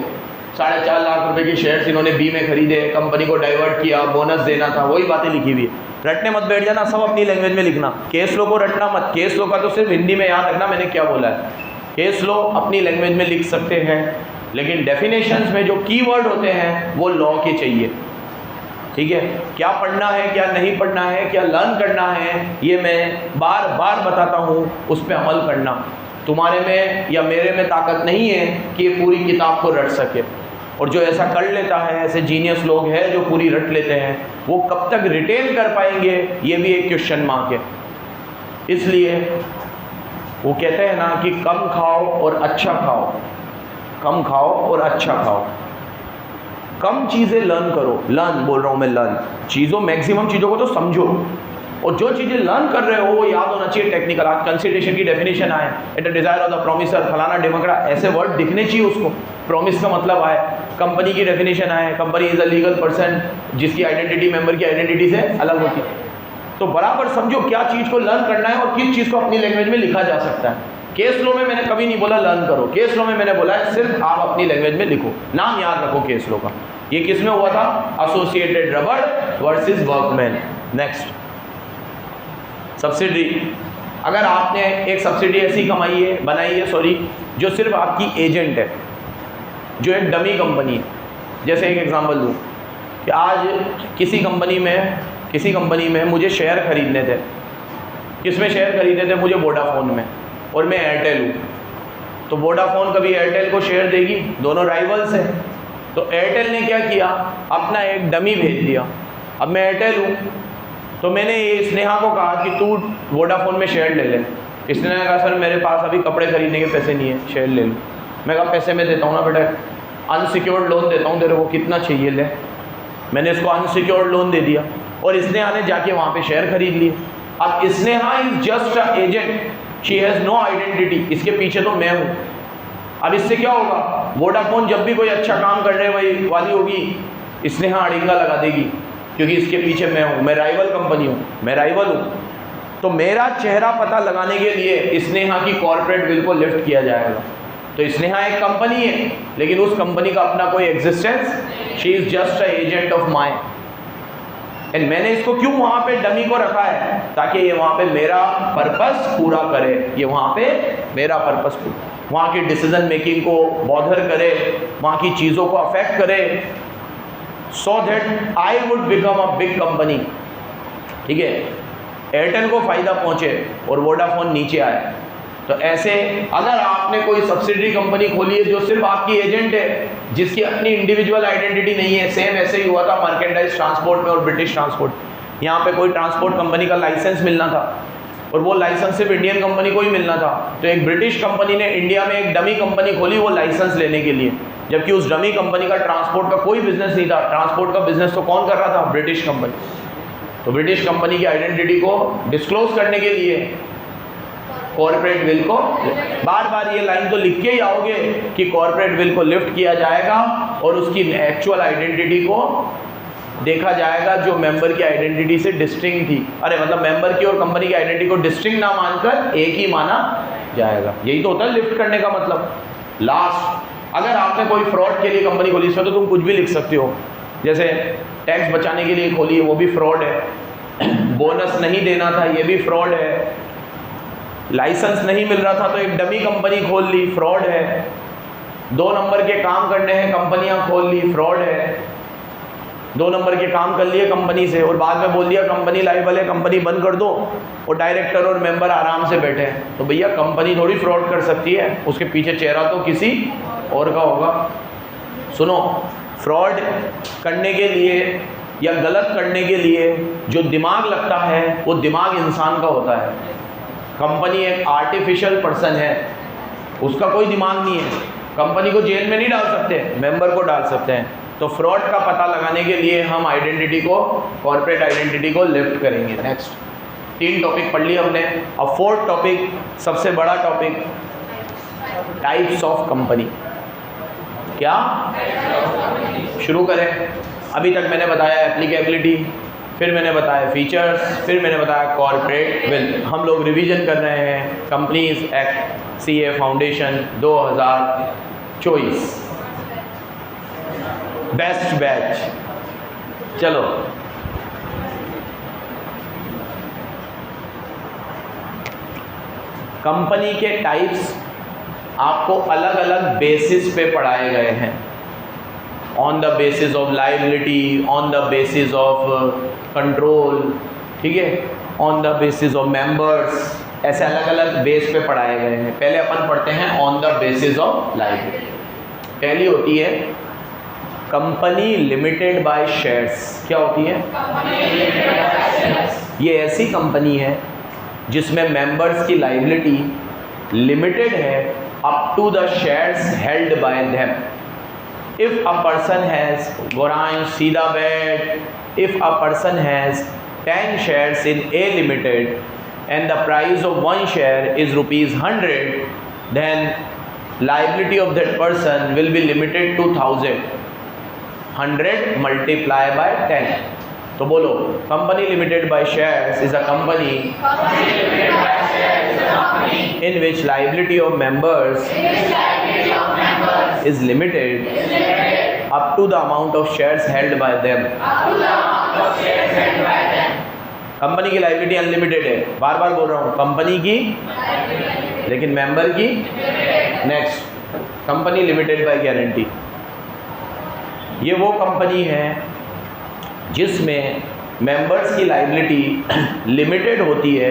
4.5 लाख रुपए के शेयर्स इन्होंने बी में खरीदे, कंपनी को डाइवर्ट किया, बोनस देना था, वही बातें लिखी हुई है। रटने मत बैठ जाना, सब अपनी लैंग्वेज में लिखना। केस लो को रटना मत, केस लो का तो सिर्फ हिंदी में याद रखना मैंने क्या बोला है। केस लो अपनी लैंग्वेज में लिख सकते हैं, लेकिन डेफिनेशंस में जो कीवर्ड होते हैं वो लॉ के चाहिए, ठीक है? क्या पढ़ना है, क्या नहीं पढ़ना है, क्या लर्न करना है, ये मैं बार बार बताता हूँ, उस पर अमल करना। तुम्हारे में या मेरे में ताकत नहीं है कि ये पूरी किताब को रट सके, और जो ऐसा कर लेता है, ऐसे जीनियस लोग हैं जो पूरी रट लेते हैं, वो कब तक रिटेन कर पाएंगे, ये भी एक क्वेश्चन मार्क है। इसलिए वो कहते हैं ना कि कम खाओ और अच्छा खाओ, कम खाओ और अच्छा खाओ, कम चीज़ें लर्न करो। लर्न बोल रहा हूँ मैं, लर्न चीज़ों, मैक्सिमम चीज़ों को तो समझो, और जो चीज़ें लर्न कर रहे हो वो याद होना चाहिए। टेक्निकल, आज कंसिडरेशन की डेफिनेशन आए, at the desire of the promisor, फलाना डिमकड़ा, ऐसे वर्ड दिखने चाहिए उसको। प्रॉमिस का मतलब आए, कंपनी की डेफिनेशन आए, company is a legal person जिसकी आइडेंटिटी मेंबर की आइडेंटिटी से अलग होती है। तो बराबर समझो क्या चीज़ को लर्न करना है और किस चीज़ को अपनी लैंग्वेज में लिखा जा सकता है। केस लो में मैंने कभी नहीं बोला लर्न करो, केस लो में मैंने बोला है सिर्फ आप अपनी लैंग्वेज में लिखो, नाम याद रखो केस लो का। ये किस में हुआ था? एसोसिएटेड रबड़ वर्सेस वर्कमैन। Next, subsidy. अगर आपने एक सब्सिडी ऐसी कमाई है, बनाई है सॉरी, जो सिर्फ आपकी एजेंट है, जो एक डमी कंपनी है। जैसे एक एग्जांपल दूँ कि आज किसी कंपनी में मुझे शेयर खरीदने थे। किस में शेयर खरीदने थे? मुझे वोडाफोन में, और मैं एयरटेल हूँ। तो वोडाफोन कभी एयरटेल को शेयर देगी? दोनों राइवल्स हैं। तो एयरटेल ने क्या किया, अपना एक डमी भेज दिया। अब मैं एयरटेल हूँ, तो मैंने स्नेहा को कहा कि तू वोडाफोन में शेयर ले ले। स्नेहा ने कहा सर मेरे पास अभी कपड़े खरीदने के पैसे नहीं है, शेयर ले लूँ। मैं कहा पैसे मैं देता हूँ ना बेटा, अनसिक्योर्ड लोन देता हूँ तेरे को, कितना चाहिए ले। मैंने इसको अनसिक्योर्ड लोन दे दिया और स्नेहा ने जाके वहाँ पे शेयर खरीद लिए। अब Sneha is just a agent, she has no identity, इसके पीछे तो मैं हूँ। अब इससे क्या होगा, वोडाफोन जब भी कोई अच्छा काम करने वाली होगी, स्नेहा अड़िंगा लगा देगी क्योंकि इसके पीछे मैं हूँ, मैं राइवल कंपनी हूँ, मैं राइवल हूँ। तो मेरा चेहरा पता लगाने के लिए स्नेहा की कॉर्पोरेट बिल को लिफ्ट किया जाएगा। तो स्नेहा एक कंपनी है, लेकिन उस कंपनी का अपना कोई existence, she is just a agent of my. And मैंने इसको क्यों वहां पे डमी को रखा है? ताकि ये वहां पे मेरा पर्पस पूरा करे, ये वहां पे मेरा पर्पस पूरा, वहां की डिसीजन मेकिंग को बॉदर करे, वहां की चीजों को अफेक्ट करे, so that I would become a big company. ठीक है, एयरटेल को फायदा पहुंचे और वोडाफोन नीचे आए। तो ऐसे अगर आपने कोई सब्सिडरी कंपनी खोली है जो सिर्फ आपकी एजेंट है, जिसकी अपनी इंडिविजुअल आइडेंटिटी नहीं है, सेम ऐसे ही हुआ था मर्केंडाइज ट्रांसपोर्ट में और ब्रिटिश ट्रांसपोर्ट। यहाँ पे कोई ट्रांसपोर्ट कंपनी का लाइसेंस मिलना था और वो लाइसेंस सिर्फ इंडियन कंपनी को ही मिलना था। तो एक ब्रिटिश कंपनी ने इंडिया में एक डमी कंपनी खोली वो लाइसेंस लेने के लिए, जबकि उस डमी कंपनी का ट्रांसपोर्ट का कोई बिजनेस नहीं था। ट्रांसपोर्ट का बिजनेस तो कौन कर रहा था? British company. तो ब्रिटिश कंपनी की आइडेंटिटी को डिस्क्लोज करने के लिए कॉर्पोरेट बिल को, बार बार ये लाइन तो लिख के ही आओगे कि कॉर्पोरेट बिल को लिफ्ट किया जाएगा और उसकी एक्चुअल आइडेंटिटी को देखा जाएगा जो मेंबर की आइडेंटिटी से डिस्टिंक्ट थी। अरे मतलब मेंबर की और कंपनी की आइडेंटिटी को डिस्टिंक्ट ना मानकर एक ही माना जाएगा। यही तो होता है लिफ्ट करने का मतलब। लास्ट, अगर आपने कोई फ्रॉड के लिए कंपनी खोली, इसमें तो तुम कुछ भी लिख सकते हो, जैसे टैक्स बचाने के लिए खोली है, वो भी फ्रॉड है। बोनस नहीं देना था, ये भी फ्रॉड है। लाइसेंस नहीं मिल रहा था तो एक डमी कंपनी खोल ली, फ्रॉड है। 2 नंबर के काम करने हैं, कंपनियां खोल ली, फ्रॉड है। 2 नंबर के काम कर लिए कंपनी से और बाद में बोल दिया कंपनी लायबल है, कंपनी बंद कर दो, और डायरेक्टर और मेंबर आराम से बैठे हैं। तो भैया कंपनी थोड़ी फ्रॉड कर सकती है, उसके पीछे चेहरा तो किसी और का होगा। सुनो, फ्रॉड करने के लिए या गलत करने के लिए जो दिमाग लगता है वो दिमाग इंसान का होता है। कंपनी एक आर्टिफिशियल पर्सन है, उसका कोई दिमाग नहीं है। कंपनी को जेल में नहीं डाल सकते, मेंबर को डाल सकते हैं। तो फ्रॉड का पता लगाने के लिए हम आइडेंटिटी को, कॉर्पोरेट आइडेंटिटी को लिफ्ट करेंगे। नेक्स्ट 3 टॉपिक पढ़ लिए हमने। अब 4th टॉपिक, सबसे बड़ा टॉपिक, टाइप्स ऑफ कंपनी। क्या शुरू करें? अभी तक मैंने बताया एप्लीकेबिलिटी, फिर मैंने बताया फीचर्स, फिर मैंने बताया कॉर्पोरेट विल। हम लोग रिवीजन कर रहे हैं companies act CA foundation 2024, best batch. चलो कंपनी के टाइप्स आपको अलग अलग बेसिस पे पढ़ाए गए हैं। On the basis of liability, on the basis of control, ठीक है, on the basis of members, ऐसे अलग अलग बेस पे पढ़ाए गए हैं। पहले अपन पढ़ते हैं on the basis of liability. पहली होती है कंपनी लिमिटेड बाय शेयर्स। क्या होती है? ये ऐसी कंपनी है जिसमें मेंबर्स की लाइबिलिटी लिमिटेड है up to the shares held by them. If a person has, Goranj, सीधा bet, if a person has 10 shares in A Limited and the price of 1 share is ₹100, then liability of that person will be limited to 1000. 100 multiply by 10. तो बोलो, company limited by shares is a company in which liability of members is limited up to the amount of shares held by them. Company की liability unlimited है, बार बार बोल रहा हूँ, company की, लेकिन member की। Next, company limited by guarantee. ये वो कंपनी है जिसमें मेंबर्स की लाइबिलिटी लिमिटेड होती है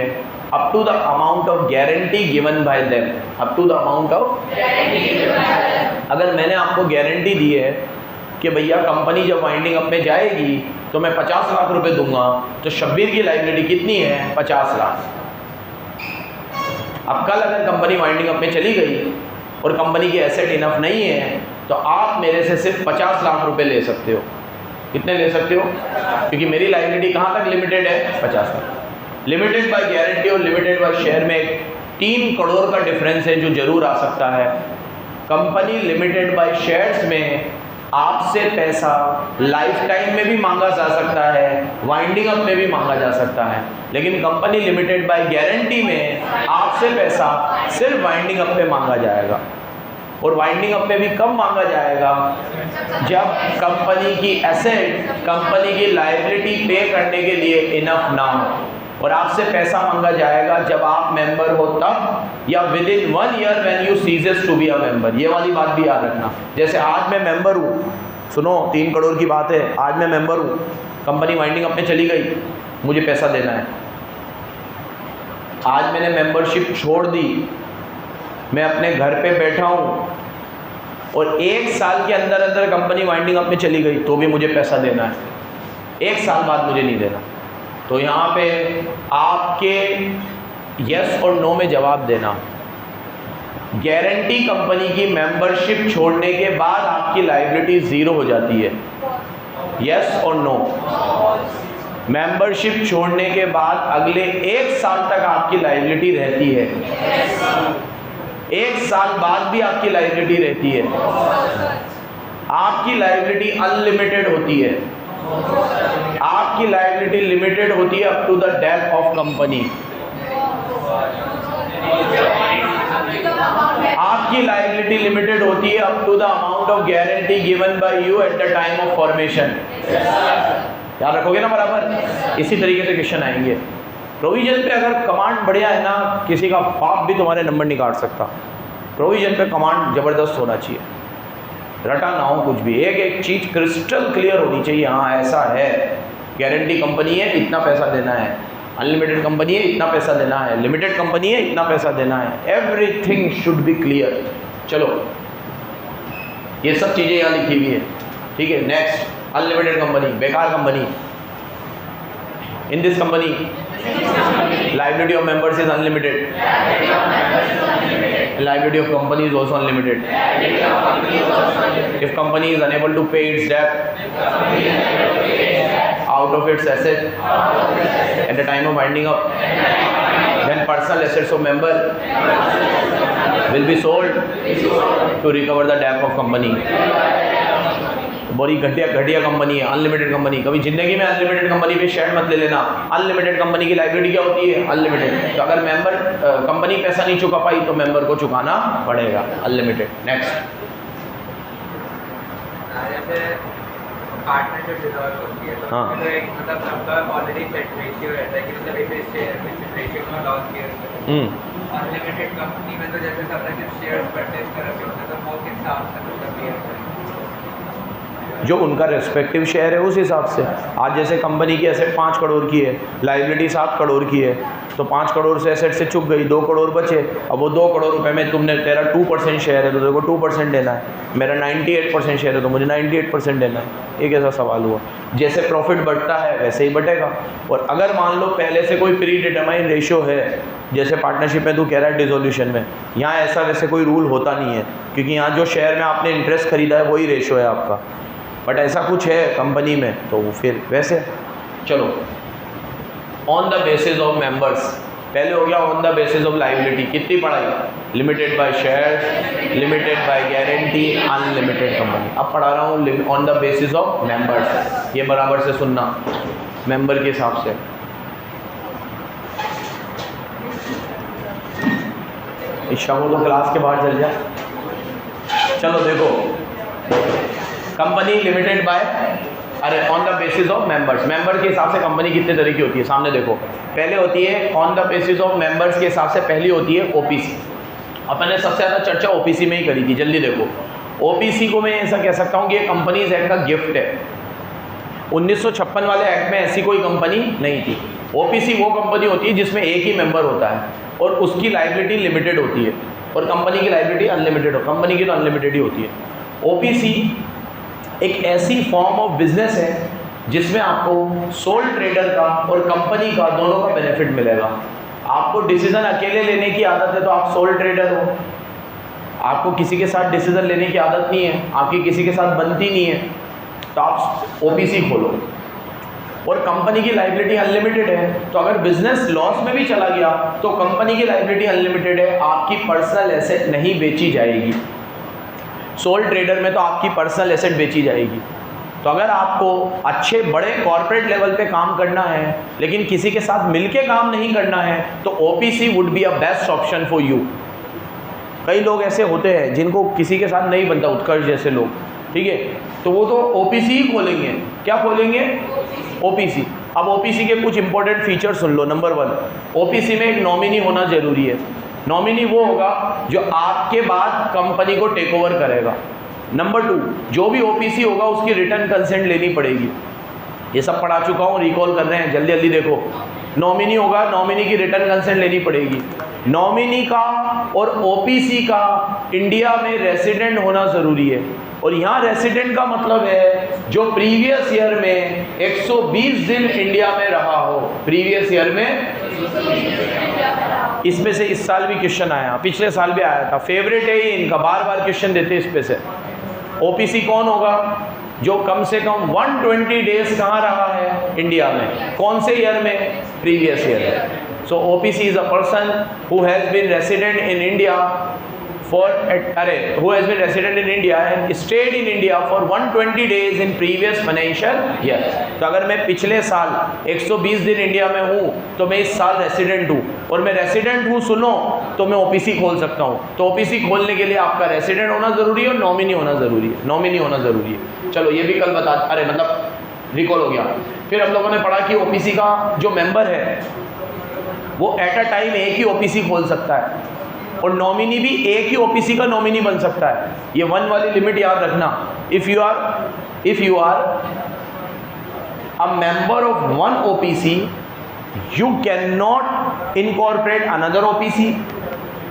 up to the amount of guarantee given by them. Up to the amount of, अगर मैंने आपको गारंटी दी है कि भैया कंपनी जब वाइंडिंग अप में जाएगी तो मैं 50 लाख रुपए दूंगा, तो शब्बीर की लाइबिलिटी कितनी है? 50 लाख। अब कल अगर कंपनी वाइंडिंग अप में चली गई और कंपनी की एसेट इनफ नहीं है तो आप मेरे से सिर्फ 50 लाख रुपए ले सकते हो। कितने ले सकते हो? क्योंकि मेरी लाइबिलिटी कहाँ तक लिमिटेड है? 50 लाख। लिमिटेड बाय गारंटी और लिमिटेड बाय शेयर में 3 करोड़ का डिफरेंस है जो जरूर आ सकता है। कंपनी लिमिटेड बाय शेयर्स में आपसे पैसा लाइफ टाइम में भी मांगा जा सकता है, वाइंडिंग अप में भी मांगा जा सकता है, लेकिन कंपनी लिमिटेड बाय गारंटी में आपसे पैसा सिर्फ वाइंडिंग अप पे मांगा जाएगा। और वाइंडिंग अप में भी कब मांगा जाएगा? जब कंपनी की एसेट, कंपनी की लायबिलिटी पे करने के लिए इनफ ना हो। और आपसे पैसा मांगा जाएगा जब आप मेंबर हो तब, या within 1 year when you ceases to be a member. ये वाली बात भी याद रखना। जैसे आज मैं मेंबर हूँ, सुनो 3 करोड़ की बात है, आज मैं मेंबर हूँ, कंपनी वाइंडिंग अप में चली गई, मुझे पैसा देना है। आज मैंने मेंबरशिप छोड़ दी, मैं अपने घर पे बैठा हूँ और 1 साल के अंदर अंदर कंपनी वाइंडिंग अप में चली गई तो भी मुझे पैसा देना है, 1 साल बाद मुझे नहीं देना। तो यहाँ पे आपके यस और नो में जवाब देना। गारंटी कंपनी की मेंबरशिप छोड़ने के बाद आपकी लायबिलिटी 0 हो जाती है, यस और नो। मेंबरशिप छोड़ने के बाद अगले 1 साल तक आपकी लायबिलिटी रहती है, 1 साल बाद भी आपकी लायबिलिटी रहती है। आपकी लायबिलिटी अनलिमिटेड होती है, आपकी लायबिलिटी लिमिटेड होती है up to the death of company. आपकी लायबिलिटी लिमिटेड होती है up to the amount of guarantee given by you at the time of formation. याद रखोगे ना बराबर? इसी तरीके से क्वेश्चन आएंगे। प्रोविजन पे अगर कमांड बढ़िया है ना, किसी का बाप भी तुम्हारे नंबर नहीं काट सकता। प्रोविजन पे कमांड ज़बरदस्त होना चाहिए, रटा ना हो कुछ भी, एक एक चीज़ क्रिस्टल क्लियर होनी चाहिए। हाँ ऐसा है, गारंटी कंपनी है, इतना पैसा देना है, अनलिमिटेड कंपनी है, इतना पैसा देना है, लिमिटेड कंपनी है, इतना पैसा देना है, एवरीथिंग शुड बी क्लियर। चलो ये सब चीज़ें यहाँ लिखी हुई है, ठीक है। नेक्स्ट, अनलिमिटेड कंपनी, बेकार company. In this company liability of members is unlimited, liability of company is also unlimited. If company is unable to pay its debt out of its asset at the time of winding up, then personal assets of member will be sold to recover the debt of company. बड़ी घटिया company है unlimited company. कभी जिंदगी में unlimited company पे share मत ले लेना। अनलिमिटेड कंपनी की लायबिलिटी क्या होती है? अनलिमिटेड। तो अगर मेंबर कंपनी पैसा नहीं चुका पाई तो मेंबर को चुकाना पड़ेगा, अनलिमिटेड। नेक्स्ट, पार्टनरशिप डिसॉल्व होती है तो हाँ, मतलब सबका ऑलरेडी सेट रेशियो रहता है कि मतलब इस रेशियो का लॉस किया। अनलिमिटेड कंपनी में तो जैसे सबने सिर्फ शेयर्स परचेज कर रखे होते हैं तो वो किस हिसाब से मतलब ये जो उनका रेस्पेक्टिव शेयर है उस हिसाब से। आज जैसे कंपनी की एसेट 5 करोड़ की है, लायबिलिटी 7 करोड़ की है, तो 5 करोड़ से एसेट से चुक गई, 2 करोड़ बचे। अब वो 2 करोड़ रुपए में तुमने, तेरा 2% शेयर है तो तेरे को 2% देना है, मेरा 98% शेयर है तो मुझे 98% देना है। एक ऐसा सवाल हुआ। जैसे प्रॉफिट बढ़ता है वैसे ही बढ़ेगा। और अगर मान लो पहले से कोई प्री डिटरमाइन रेशियो है, जैसे पार्टनरशिप में तू कह रहा है डिसोल्यूशन में, यहाँ ऐसा वैसे कोई रूल होता नहीं है, क्योंकि यहाँ जो शेयर में आपने इंटरेस्ट खरीदा है वही रेशियो है आपका। बट ऐसा कुछ है कंपनी में तो वो फिर वैसे। चलो, on the basis of members, पहले हो गया on the basis of liability. कितनी पढ़ाई? Limited by share, limited by guarantee, unlimited company. अब पढ़ा रहा हूँ on the basis of members. ये बराबर से सुनना, मेंबर के हिसाब से। इस शाम को क्लास के बाहर चल जा। चलो देखो, कंपनी लिमिटेड बाय, अरे on the basis of members, member के हिसाब से कंपनी कितने तरह की होती है सामने देखो। पहले होती है on the basis of members के हिसाब से, पहली होती है ओपीसी। अपन ने सबसे ज़्यादा चर्चा ओपीसी में ही करी थी। जल्दी देखो, ओपीसी को मैं ऐसा कह सकता हूँ कि ये कंपनीज एक्ट का गिफ्ट है। 1956 वाले एक्ट में ऐसी कोई कंपनी नहीं थी। ओपीसी वो कंपनी होती है जिसमें एक ही मेंबर होता है और उसकी लायबिलिटी लिमिटेड होती है, और कंपनी की लायबिलिटी अनलिमिटेड हो। कंपनी की तो अनलिमिटेड ही होती है। ओपीसी एक ऐसी फॉर्म ऑफ बिजनेस है जिसमें आपको सोल ट्रेडर का और कंपनी का दोनों का बेनिफिट मिलेगा। आपको डिसीजन अकेले लेने की आदत है तो आप सोल ट्रेडर हो, आपको किसी के साथ डिसीजन लेने की आदत नहीं है, आपकी किसी के साथ बनती नहीं है, तो आप ओपीसी खोलो। और कंपनी की लायबिलिटी अनलिमिटेड है, तो अगर बिजनेस लॉस में भी चला गया तो कंपनी की लायबिलिटी अनलिमिटेड है, आपकी पर्सनल एसेट नहीं बेची जाएगी। सोल ट्रेडर में तो आपकी पर्सनल एसेट बेची जाएगी। तो अगर आपको अच्छे बड़े कॉर्पोरेट लेवल पे काम करना है लेकिन किसी के साथ मिलके काम नहीं करना है तो OPC would be a best option for you. कई लोग ऐसे होते हैं जिनको किसी के साथ नहीं बनता, उत्कर्ष जैसे लोग, ठीक है, तो वो तो ओपीसी ही खोलेंगे। क्या खोलेंगे? ओपीसी। अब ओपीसी के कुछ इंपॉर्टेंट फीचर सुन लो। नंबर 1, ओपीसी में एक नॉमिनी होना जरूरी है। नॉमिनी वो होगा जो आपके बाद कंपनी को टेक ओवर करेगा। नंबर 2, जो भी ओपीसी होगा उसकी रिटर्न कंसेंट लेनी पड़ेगी। ये सब पढ़ा चुका हूँ, रिकॉल कर रहे हैं, जल्दी जल्दी देखो। नॉमिनी होगा, नॉमिनी की रिटर्न कंसेंट लेनी पड़ेगी। नॉमिनी का और ओपीसी का इंडिया में रेसिडेंट होना ज़रूरी है। और यहाँ रेसिडेंट का मतलब है जो प्रीवियस ईयर में 120 दिन इंडिया में रहा हो। प्रीवियस ईयर में, इसमें से इस साल भी क्वेश्चन आया, पिछले साल भी आया था, फेवरेट है ये इनका, बार बार क्वेश्चन देते हैं इस पे से। ओपीसी कौन होगा? जो कम से कम 120 डेज कहाँ रहा है? इंडिया में। कौन से ईयर में? प्रीवियस ईयर में। So OPC is a person who has been resident in India who has been resident in India and stayed in India for 120 days in previous financial year। तो अगर मैं पिछले साल 120 दिन इंडिया में हूँ तो मैं इस साल रेसिडेंट हूँ, और मैं रेसिडेंट हूँ सुनो, तो मैं ओपीसी खोल सकता हूँ। तो ओपीसी खोलने के लिए आपका रेसिडेंट होना ज़रूरी है और नॉमिनी होना ज़रूरी है। नॉमिनी होना ज़रूरी है। चलो ये भी कल बता, अरे मतलब रिकॉल हो गया। फिर हम लोगों ने पढ़ा कि ओपीसी का जो मेंबर है वो एट अ टाइम एक ही ओपीसी खोल सकता है, और नॉमिनी भी एक ही ओपीसी का नॉमिनी बन सकता है। ये 1 वाली लिमिट याद रखना। If you are a member of 1 OPC you can not incorporate another OPC,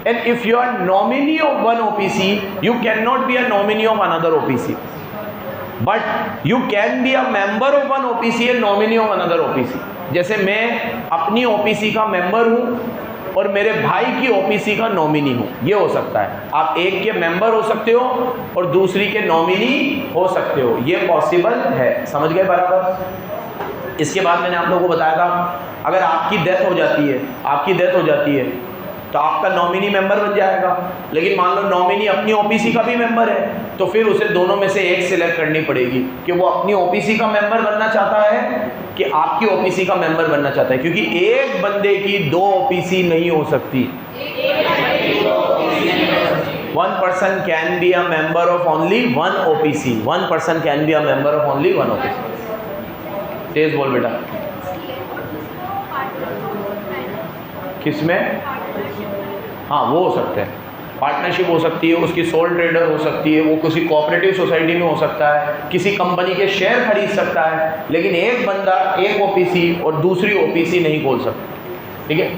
and if you are nominee of 1 OPC you can not be a nominee of another OPC, but you can be a member of 1 OPC and nominee of another OPC. जैसे मैं अपनी OPC का member हूँ और मेरे भाई की OPC का नॉमिनी हूँ, ये हो सकता है। आप एक के मेंबर हो सकते हो और दूसरी के नॉमिनी हो सकते हो, ये पॉसिबल है। समझ गए बराबर? इसके बाद मैंने आप लोगों को बताया था अगर आपकी डेथ हो जाती है तो आपका नॉमिनी मेंबर बन जाएगा। लेकिन मान लो नॉमिनी अपनी ओपीसी का भी मेंबर है तो फिर उसे दोनों में से एक सिलेक्ट करनी पड़ेगी कि वो अपनी ओपीसी का मेंबर बनना चाहता है कि आपकी ओपीसी का मेंबर बनना चाहता है, क्योंकि एक बंदे की 2 ओपीसी नहीं हो सकती। 1 person can be a member of only 1 OPC। 1 person can be a member of only 1 OPC। तेज बोल बेटा। किसमें? हाँ वो हो सकते हैं, पार्टनरशिप हो सकती है, उसकी सोल ट्रेडर हो सकती है, वो किसी कोऑपरेटिव सोसाइटी में हो सकता है, किसी कंपनी के शेयर खरीद सकता है, लेकिन एक बंदा एक ओपीसी और दूसरी ओपीसी नहीं खोल सकता। ठीक है?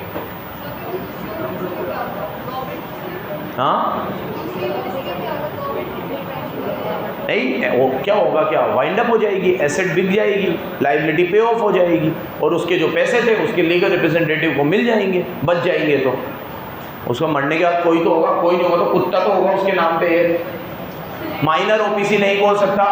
हाँ नहीं, वो क्या होगा, क्या वाइंड अप हो जाएगी, एसेट बिक जाएगी, लाइबिलिटी पे ऑफ हो जाएगी, और उसके जो पैसे थे उसके लीगल रिप्रेजेंटेटिव को मिल जाएंगे, बच जाएंगे। तो उसका मरने के बाद कोई तो होगा, कोई नहीं होगा तो कुत्ता तो होगा उसके नाम पे। माइनर ओपीसी नहीं खोल सकता।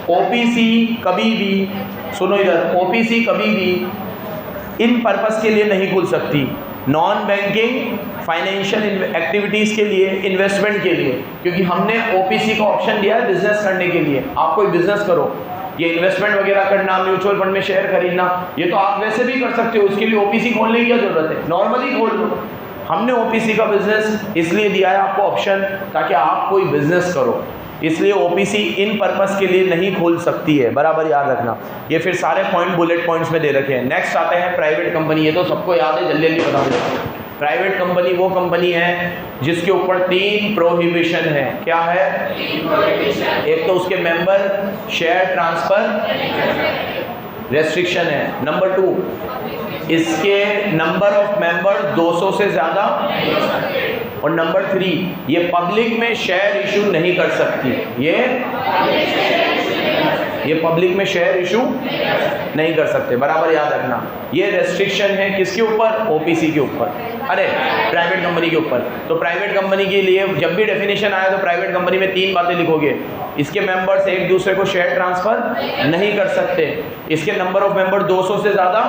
ओपीसी कभी भी, सुनो इधर, ओपीसी कभी भी इन पर्पस के लिए नहीं खुल सकती, नॉन बैंकिंग फाइनेंशियल एक्टिविटीज़ के लिए, इन्वेस्टमेंट के लिए, क्योंकि हमने ओपीसी का ऑप्शन दिया है बिजनेस करने के लिए। आप कोई बिजनेस करो, ये इन्वेस्टमेंट वगैरह करना, म्यूचुअल फंड में शेयर खरीदना, ये तो आप वैसे भी कर सकते हो, उसके लिए ओपीसी खोलने की क्या जरूरत है, नॉर्मली खोल लो। हमने ओपीसी का बिजनेस इसलिए दिया है आपको ऑप्शन ताकि आप कोई बिजनेस करो, इसलिए ओपीसी इन पर्पस के लिए नहीं खोल सकती है, बराबर याद रखना। ये फिर सारे पॉइंट बुलेट पॉइंट्स में दे रखे हैं। नेक्स्ट आते हैं प्राइवेट कंपनी। ये तो सबको याद है, जल्दी जल्दी बता दें। प्राइवेट कंपनी वो कंपनी है जिसके ऊपर 3 प्रोहिबिशन है। क्या है? 3 प्रोहिबिशन। एक तो उसके मेंबर शेयर ट्रांसफर रेस्ट्रिक्शन है। नंबर 2, इसके नंबर ऑफ मेंबर 200 से ज़्यादा, और नंबर 3 ये पब्लिक में शेयर इशू नहीं कर सकती। ये पब्लिक में शेयर इशू नहीं कर सकते, बराबर याद रखना। ये रेस्ट्रिक्शन है किसके ऊपर? ओपीसी के ऊपर, अरे प्राइवेट कंपनी के ऊपर। तो प्राइवेट कंपनी के लिए जब भी डेफिनेशन आया तो प्राइवेट कंपनी में 3 बातें लिखोगे। इसके मेंबर्स एक दूसरे को शेयर ट्रांसफर नहीं कर सकते, इसके नंबर ऑफ मेंबर 200 से ज़्यादा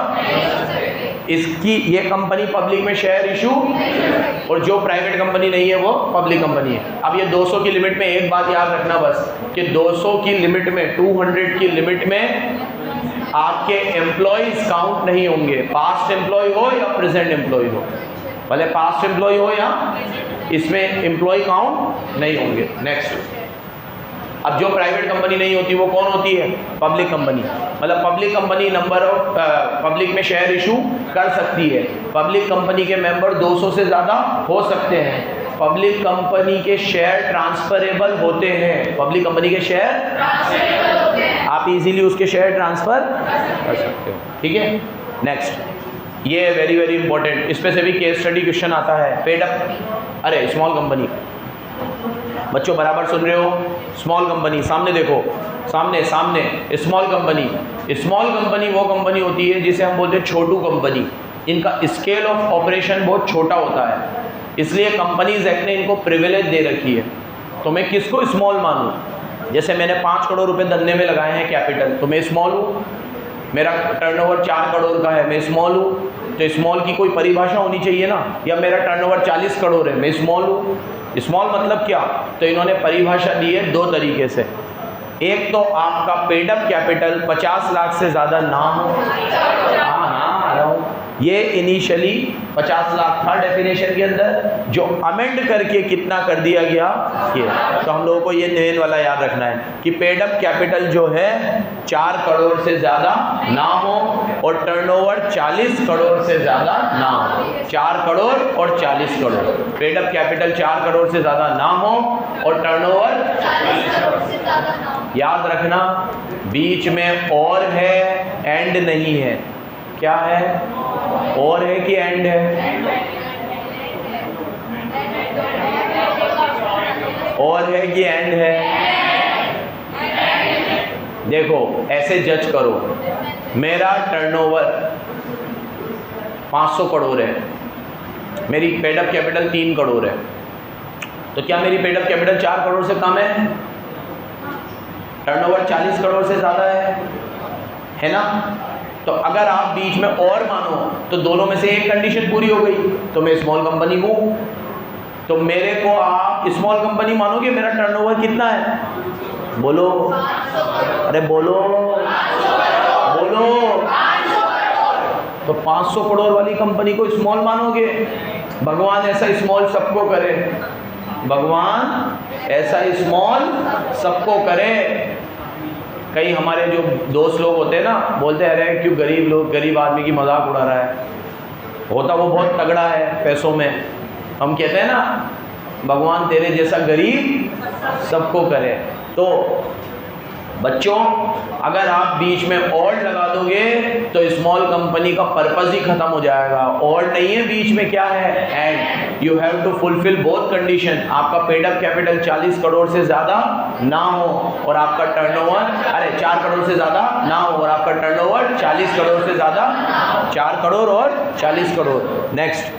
इसकी ये कंपनी पब्लिक में शेयर इशू, और जो प्राइवेट कंपनी नहीं है वो पब्लिक कंपनी है। अब ये 200 की लिमिट में एक बात याद रखना बस, कि 200 की लिमिट में, 200 की लिमिट में आपके एम्प्लॉयज काउंट नहीं होंगे, पास्ट एम्प्लॉय हो या प्रेजेंट एम्प्लॉय हो, भले पास्ट एम्प्लॉय हो या इसमें एम्प्लॉय काउंट नहीं होंगे। नेक्स्ट, अब जो प्राइवेट कंपनी नहीं होती वो कौन होती है? Public company. मतलब public company number of public में शेयर इशू कर सकती है, पब्लिक कंपनी के मेंबर 200 से ज़्यादा हो सकते हैं, पब्लिक कंपनी के शेयर ट्रांसफरेबल होते हैं, पब्लिक कंपनी के शेयर आप इजीली उसके शेयर ट्रांसफर कर सकते हो, ठीक है। नेक्स्ट, ये वेरी वेरी इंपॉर्टेंट, इस पे से भी केस स्टडी क्वेश्चन आता है। पेड अप, अरे स्मॉल कंपनी, बच्चों बराबर सुन रहे हो? स्मॉल कंपनी, सामने देखो, सामने सामने, स्मॉल कंपनी। स्मॉल कंपनी वो कंपनी होती है जिसे हम बोलते हैं छोटू कंपनी, इनका स्केल ऑफ ऑपरेशन बहुत छोटा होता है, इसलिए कंपनीज एक्ट ने इनको प्रिविलेज दे रखी है। तो मैं किसको स्मॉल मानूँ? जैसे मैंने 5 करोड़ रुपए धंधे में लगाए हैं कैपिटल, तो मैं स्मॉल हूँ। मेरा टर्नओवर 4 करोड़ का है, मैं स्मॉल हूँ। तो स्मॉल की कोई परिभाषा होनी चाहिए ना, या मेरा टर्नओवर 40 करोड़ है, मैं स्मॉल हूँ। स्मॉल मतलब क्या? तो इन्होंने परिभाषा दी है 2 तरीके से। एक तो आपका पेड अप कैपिटल 50 लाख से ज़्यादा ना हो, हाँ आ रहा हूँ, ये इनिशियली 50 लाख था डेफिनेशन के अंदर, जो अमेंड करके कितना कर दिया गया ये। तो हम लोगों को ये नेन वाला याद रखना है कि पेड अप कैपिटल जो है 4 करोड़ से ज़्यादा ना हो और टर्नओवर 40 करोड़ से ज़्यादा ना हो। 4 करोड़ और 40 crore, paid up capital 4 crore से ज़्यादा ना हो और टर्नओवर 40 करोड़ से ज़्यादा ना हो। याद रखना, बीच में और है, एंड नहीं है। क्या है? और है कि एंड है? और है कि एंड है? देखो ऐसे जज करो, मेरा टर्नओवर 500 करोड़ है, मेरी पेड अप कैपिटल 3 करोड़ है, तो क्या मेरी पेड अप कैपिटल 4 करोड़ से कम है? टर्नओवर 40 करोड़ से ज़्यादा है ना? तो अगर आप बीच में और मानो तो दोनों में से एक कंडीशन पूरी हो गई, तो मैं स्मॉल कंपनी हूँ। तो मेरे को आप स्मॉल कंपनी मानोगे, मेरा टर्नओवर कितना है? बोलो, अरे बोलो बोलो। तो 500 करोड़ वाली कंपनी को स्मॉल मानोगे? भगवान ऐसा स्मॉल सबको करे, भगवान ऐसा स्मॉल सबको करे। कई हमारे जो दोस्त लोग होते हैं ना, बोलते हैं अरे क्यों गरीब लोग, गरीब आदमी की मजाक उड़ा रहा है, होता वो बहुत तगड़ा है पैसों में। हम कहते हैं ना भगवान तेरे जैसा गरीब सबको करे। तो बच्चों अगर आप बीच में और लगा दोगे तो स्मॉल कंपनी का पर्पस ही खत्म हो जाएगा। और नहीं है, बीच में क्या है? And you have to fulfil both condition. आपका पेड अप कैपिटल 40 करोड़ से ज़्यादा ना हो और आपका टर्नओवर 4 करोड़ से ज़्यादा ना हो और आपका टर्नओवर 40 करोड़ से ज़्यादा, 4 करोड़ और 40 करोड़। नेक्स्ट,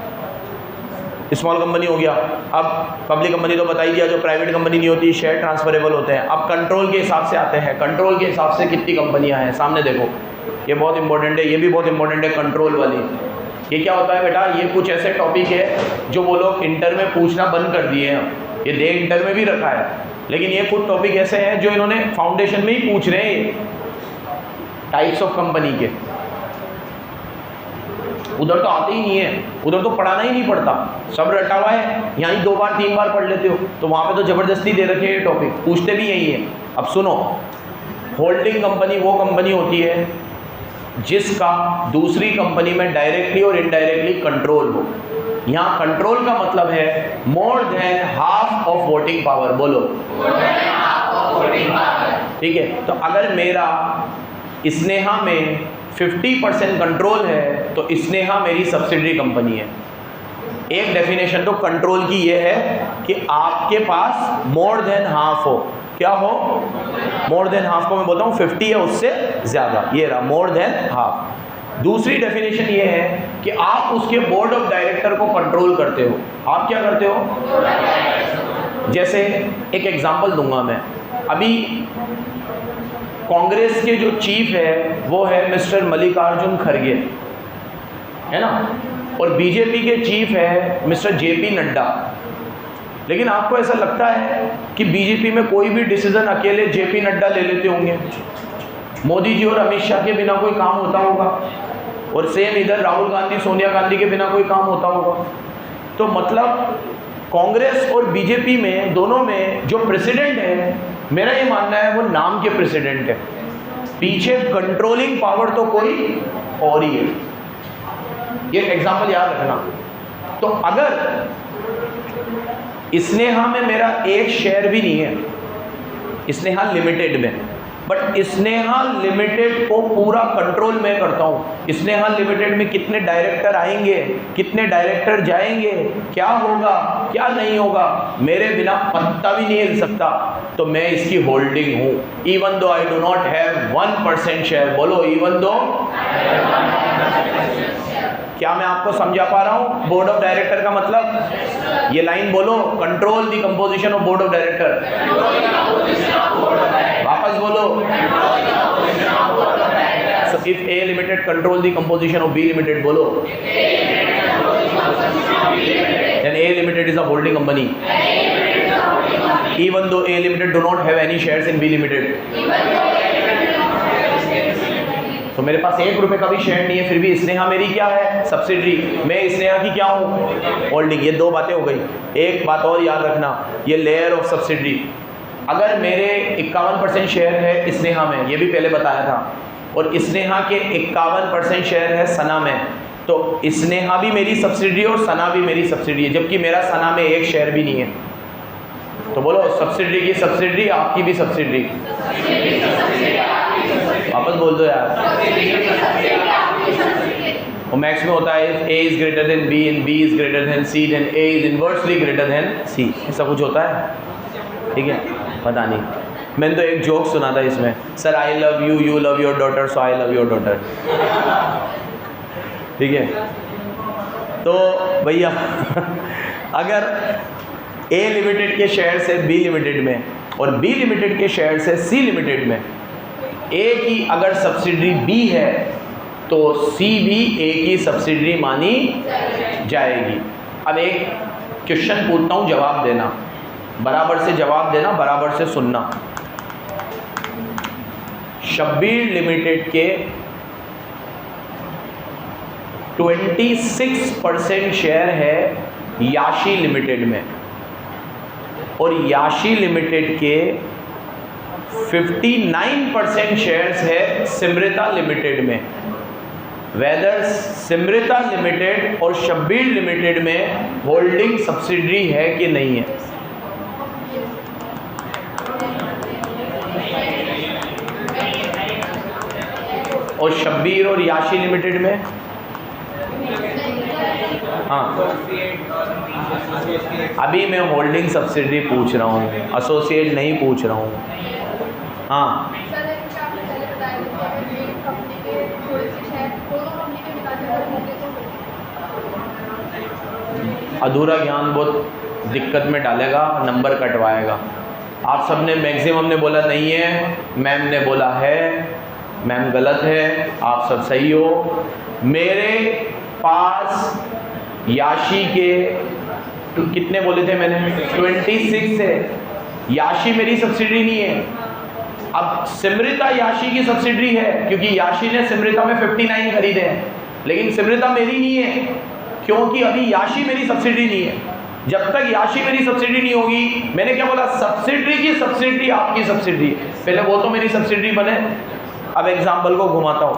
स्मॉल कंपनी हो गया। अब पब्लिक कंपनी तो बता ही दिया, जो प्राइवेट कंपनी नहीं होती, शेयर ट्रांसफरेबल होते हैं। अब कंट्रोल के हिसाब से आते हैं, कंट्रोल के हिसाब से कितनी कंपनियां हैं? सामने देखो, ये बहुत इंपॉर्टेंट है, ये भी बहुत इंपॉर्टेंट है, कंट्रोल वाली। ये क्या होता है बेटा? ये कुछ ऐसे टॉपिक है जो वो लोग इंटर में पूछना बंद कर दिए हैं, ये दे इंटर में भी रखा है, लेकिन ये कुछ टॉपिक ऐसे हैं जो इन्होंने फाउंडेशन में ही पूछ रहे हैं, टाइप्स ऑफ कंपनी के। उधर तो आते ही नहीं है, उधर तो पढ़ाना ही नहीं पड़ता, सब रटा हुआ है, यहाँ ही 2 बार 3 बार पढ़ लेते हो। तो वहाँ पे तो ज़बरदस्ती दे रखे हैं टॉपिक, पूछते भी यही है। अब सुनो, होल्डिंग कंपनी वो कंपनी होती है जिसका दूसरी कंपनी में डायरेक्टली और इनडायरेक्टली कंट्रोल हो। यहाँ कंट्रोल का मतलब है more than half of voting power. बोलो, ठीक है। तो अगर मेरा स्नेहा में 50% कंट्रोल है तो स्नेहा मेरी सब्सिडरी कंपनी है। एक डेफिनेशन तो कंट्रोल की ये है कि आपके पास मोर देन हाफ हो। क्या हो? मोर देन हाफ को मैं बोलता हूँ 50 है उससे ज़्यादा, ये रहा मोर देन हाफ। दूसरी डेफिनेशन ये है कि आप उसके बोर्ड ऑफ डायरेक्टर को कंट्रोल करते हो। आप क्या करते हो? जैसे एक एग्जांपल दूंगा मैं, अभी कांग्रेस के जो चीफ है वो है मिस्टर मल्लिकार्जुन खड़गे। है ना, और बीजेपी के चीफ है मिस्टर जेपी नड्डा। लेकिन आपको ऐसा लगता है कि बीजेपी में कोई भी डिसीजन अकेले जेपी नड्डा ले लेते होंगे? मोदी जी और अमित शाह के बिना कोई काम होता होगा? और सेम इधर राहुल गांधी सोनिया गांधी के बिना कोई काम होता होगा? तो मतलब कांग्रेस और बीजेपी में दोनों में जो प्रेसिडेंट है, मेरा ये मानना है वो नाम के प्रेसिडेंट है, पीछे कंट्रोलिंग पावर तो कोई और ही है। ये एग्जाम्पल याद रखना। तो अगर स्नेहा में मेरा एक शेयर भी नहीं है, स्नेहा लिमिटेड में, बट स्नेहा लिमिटेड को पूरा कंट्रोल मैं करता हूँ। स्नेहा लिमिटेड में कितने डायरेक्टर आएंगे, कितने डायरेक्टर जाएंगे, क्या होगा क्या नहीं होगा, मेरे बिना पत्ता भी नहीं हिल सकता, तो मैं इसकी होल्डिंग हूँ। Even though I do not have 1% share. बोलो इवन दो। क्या मैं आपको समझा पा रहा हूँ? बोर्ड ऑफ डायरेक्टर का मतलब, ये लाइन बोलो, control the composition of board of director. वापस बोलो। So if A limited control the composition of B limited, बोलो। Then A limited is a holding company. Even though A limited do not have any shares in B limited. तो मेरे पास 1 रुपए का भी share नहीं है, फिर भी स्नेहा मेरी क्या है? सब्सिडरी। मैं स्नेहा की क्या हूँ? होल्डिंग। ये 2 बातें हो गई। एक बात और याद रखना, ये लेयर ऑफ सब्सिडरी। अगर मेरे 51% शेयर है स्नेहा में, ये भी पहले बताया था, और स्नेहा के 51% शेयर है सना में, तो स्नेहा भी मेरी सब्सिडरी और सना भी मेरी सब्सिडरी है, जबकि मेरा सना में 1 शेयर भी नहीं है। तो बोलो, सब्सिडरी की सब्सिडरी, आपकी भी सब्सिडरी। वापस बोल दो यार। और मैक्स में होता है A is greater than B and B is greater than C then A is inversely greater than C। ऐसा कुछ होता है? ठीक है, पता नहीं। मैंने तो एक जोक सुना था इसमें, sir I love you, you love your daughter, so I love your daughter. ठीक है, तो भैया अगर A लिमिटेड के शेयर से B लिमिटेड में और B लिमिटेड के शेयर से C लिमिटेड में A की अगर सब्सिडरी B है, तो C भी A की सब्सिडरी मानी जाएगी। अब एक क्वेश्चन पूछता हूँ, जवाब देना, बराबर से जवाब देना, बराबर से सुनना। शब्बीर लिमिटेड के 26% शेयर है याशी लिमिटेड में, और याशी लिमिटेड के 59% शेयर्स है सिमरिता लिमिटेड में। वेदर सिमरिता लिमिटेड और शब्बीर लिमिटेड में होल्डिंग सब्सिडरी है कि नहीं है? और शब्बीर और याशी लिमिटेड में? हाँ, अभी मैं होल्डिंग सब्सिडरी पूछ रहा हूँ, एसोसिएट नहीं पूछ रहा हूँ। हाँ, अधूरा ज्ञान बहुत दिक्कत में डालेगा, नंबर कटवाएगा। आप सब ने मैक्सिमम ने बोला नहीं है, मैम ने बोला है, मैम गलत है, आप सब सही हो। मेरे पास याशी के कितने बोले थे मैंने? 26 है। याशी मेरी सब्सिडरी नहीं है। अब सिमरिता याशी की सब्सिडरी है, क्योंकि याशी ने सिमरिता में 59 खरीदे हैं, लेकिन सिमरिता मेरी नहीं है, क्योंकि अभी याशी मेरी सब्सिडरी नहीं है। जब तक याशी मेरी सब्सिडरी नहीं होगी, मैंने क्या बोला? सब्सिडरी की सब्सिडरी आपकी सब्सिडरी है, पहले वो तो मेरी सब्सिडरी बने। अब एग्जाम्पल को घुमाता हूँ।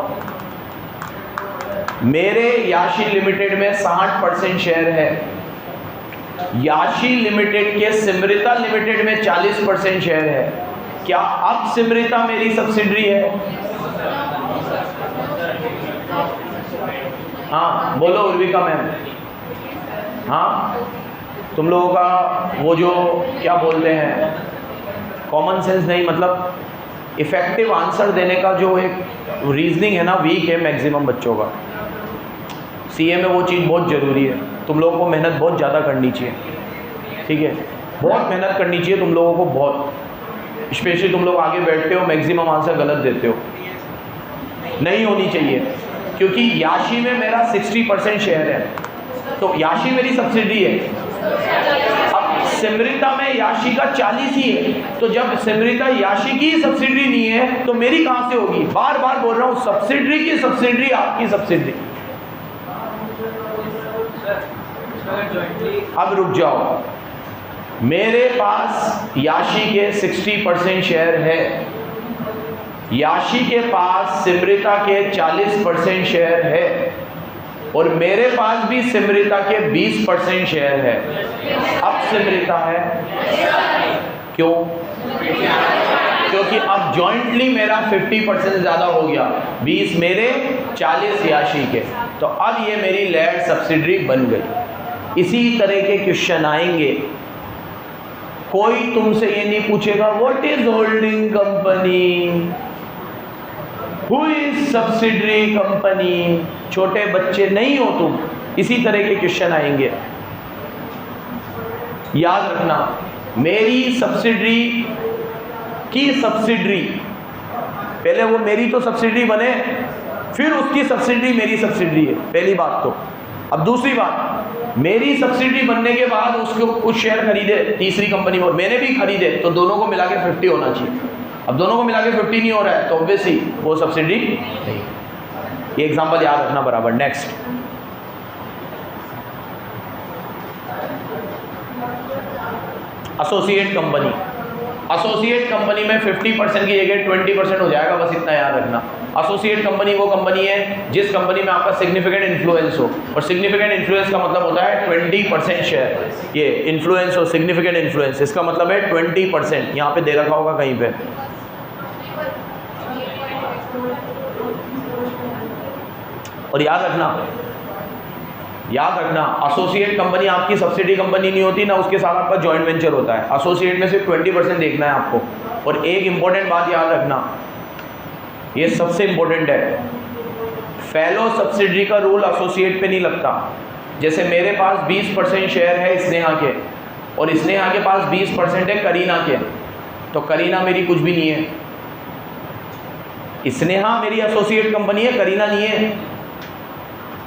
मेरे याशी लिमिटेड में 60% शेयर है, याशी लिमिटेड के सिमरिता लिमिटेड में 40% शेयर है। क्या अब सिमरिता मेरी सब्सिडरी है? हाँ बोलो उर्विका मैम। हाँ, तुम लोगों का वो जो क्या बोलते हैं, कॉमन सेंस नहीं, मतलब इफेक्टिव आंसर देने का जो एक रीजनिंग है ना, वीक है मैक्सिमम बच्चों का। सीए में वो चीज़ बहुत ज़रूरी है, तुम लोगों को मेहनत बहुत ज़्यादा करनी चाहिए। ठीक है, बहुत मेहनत करनी चाहिए तुम लोगों को, बहुत। स्पेशली तुम लोग आगे बैठते हो, मैक्सिमम आंसर गलत देते हो, नहीं होनी चाहिए। क्योंकि याशी में मेरा 60% शेयर है, तो याशी मेरी सब्सिडरी है। अब सिमरिता में याशी का 40 ही है, तो जब सिमरिता याशी की सब्सिडरी नहीं है तो मेरी कहां से होगी? बार बार बोल रहा हूं, सब्सिडरी की सब्सिडरी आपकी सब्सिडरी। अब रुक जाओ, मेरे पास याशी के 60% शेयर है, याशी के पास सिमरिता के 40% शेयर है, और मेरे पास भी सिमरिता के 20% शेयर है। अब सिमरिता है, क्यों? क्योंकि अब जॉइंटली मेरा 50% ज़्यादा हो गया, 20 मेरे 40 याशी के, तो अब ये मेरी लैंड सब्सिडरी बन गई। इसी तरह के क्वेश्चन आएंगे। कोई तुमसे ये नहीं पूछेगा what is holding company, who is subsidiary company, छोटे बच्चे नहीं हो तुम। इसी तरह के क्वेश्चन आएंगे। याद रखना, मेरी सब्सिडरी की सब्सिडरी, पहले वो मेरी तो सब्सिडरी बने, फिर उसकी सब्सिडरी मेरी सब्सिडरी है, पहली बात तो। अब दूसरी बात, मेरी सब्सिडरी बनने के बाद उसको कुछ शेयर खरीदे तीसरी कंपनी में, मैंने भी खरीदे, तो दोनों को मिला के 50 होना चाहिए। अब दोनों को मिला के 50 नहीं हो रहा है, तो ऑब्वियसली वो सब्सिडरी नहीं। ये एग्जांपल याद रखना बराबर। Next, associate company. Associate company में 50% की जगह 20% हो जाएगा, बस इतना याद रखना। एसोसिएट कंपनी वो कंपनी है जिस कंपनी में आपका सिग्निफिकेंट इन्फ्लुएंस हो, और सिग्निफिकेंट इन्फ्लुएंस का मतलब होता है 20% शेयर। ये इन्फ्लुएंस हो, सिग्निफिकेंट इन्फ्लुएंस, इसका मतलब है 20%। यहाँ पे दे रखा होगा कहीं पे। और याद रखना एसोसिएट कंपनी आपकी सब्सिडी कंपनी नहीं होती ना, उसके साथ आपका जॉइंट वेंचर होता है। एसोसिएट में सिर्फ 20% देखना है आपको। और एक इंपॉर्टेंट बात याद रखना, ये सबसे इंपॉर्टेंट है, फेलो सब्सिडरी का रूल एसोसिएट पे नहीं लगता। जैसे मेरे पास 20% शेयर है स्नेहा के, और स्नेहा के पास 20% है करीना के, तो करीना मेरी कुछ भी नहीं है। स्नेहा मेरी एसोसिएट कंपनी है, करीना नहीं है,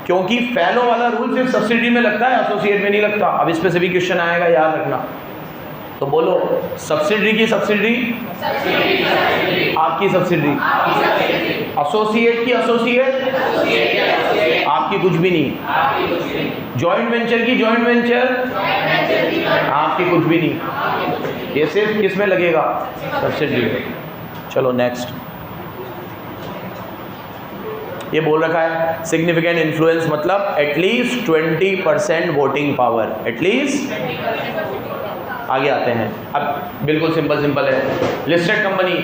क्योंकि फेलो वाला रूल सिर्फ सब्सिडी में लगता है, एसोसिएट में नहीं लगता। अब इस पे से भी क्वेश्चन आएगा, याद रखना। तो बोलो, सब्सिडरी की सब्सिडरी आपकी सब्सिडरी, एसोसिएट की एसोसिएट आपकी कुछ भी नहीं, जॉइंट वेंचर की जॉइंट वेंचर आपकी कुछ भी नहीं। ये सिर्फ किस में लगेगा? सब्सिडरी। चलो नेक्स्ट, ये बोल रखा है सिग्निफिकेंट इन्फ्लुएंस मतलब एटलीस्ट 20% वोटिंग पावर, एटलीस्ट। आगे आते हैं। अब बिल्कुल सिंपल है। लिस्टेड कंपनी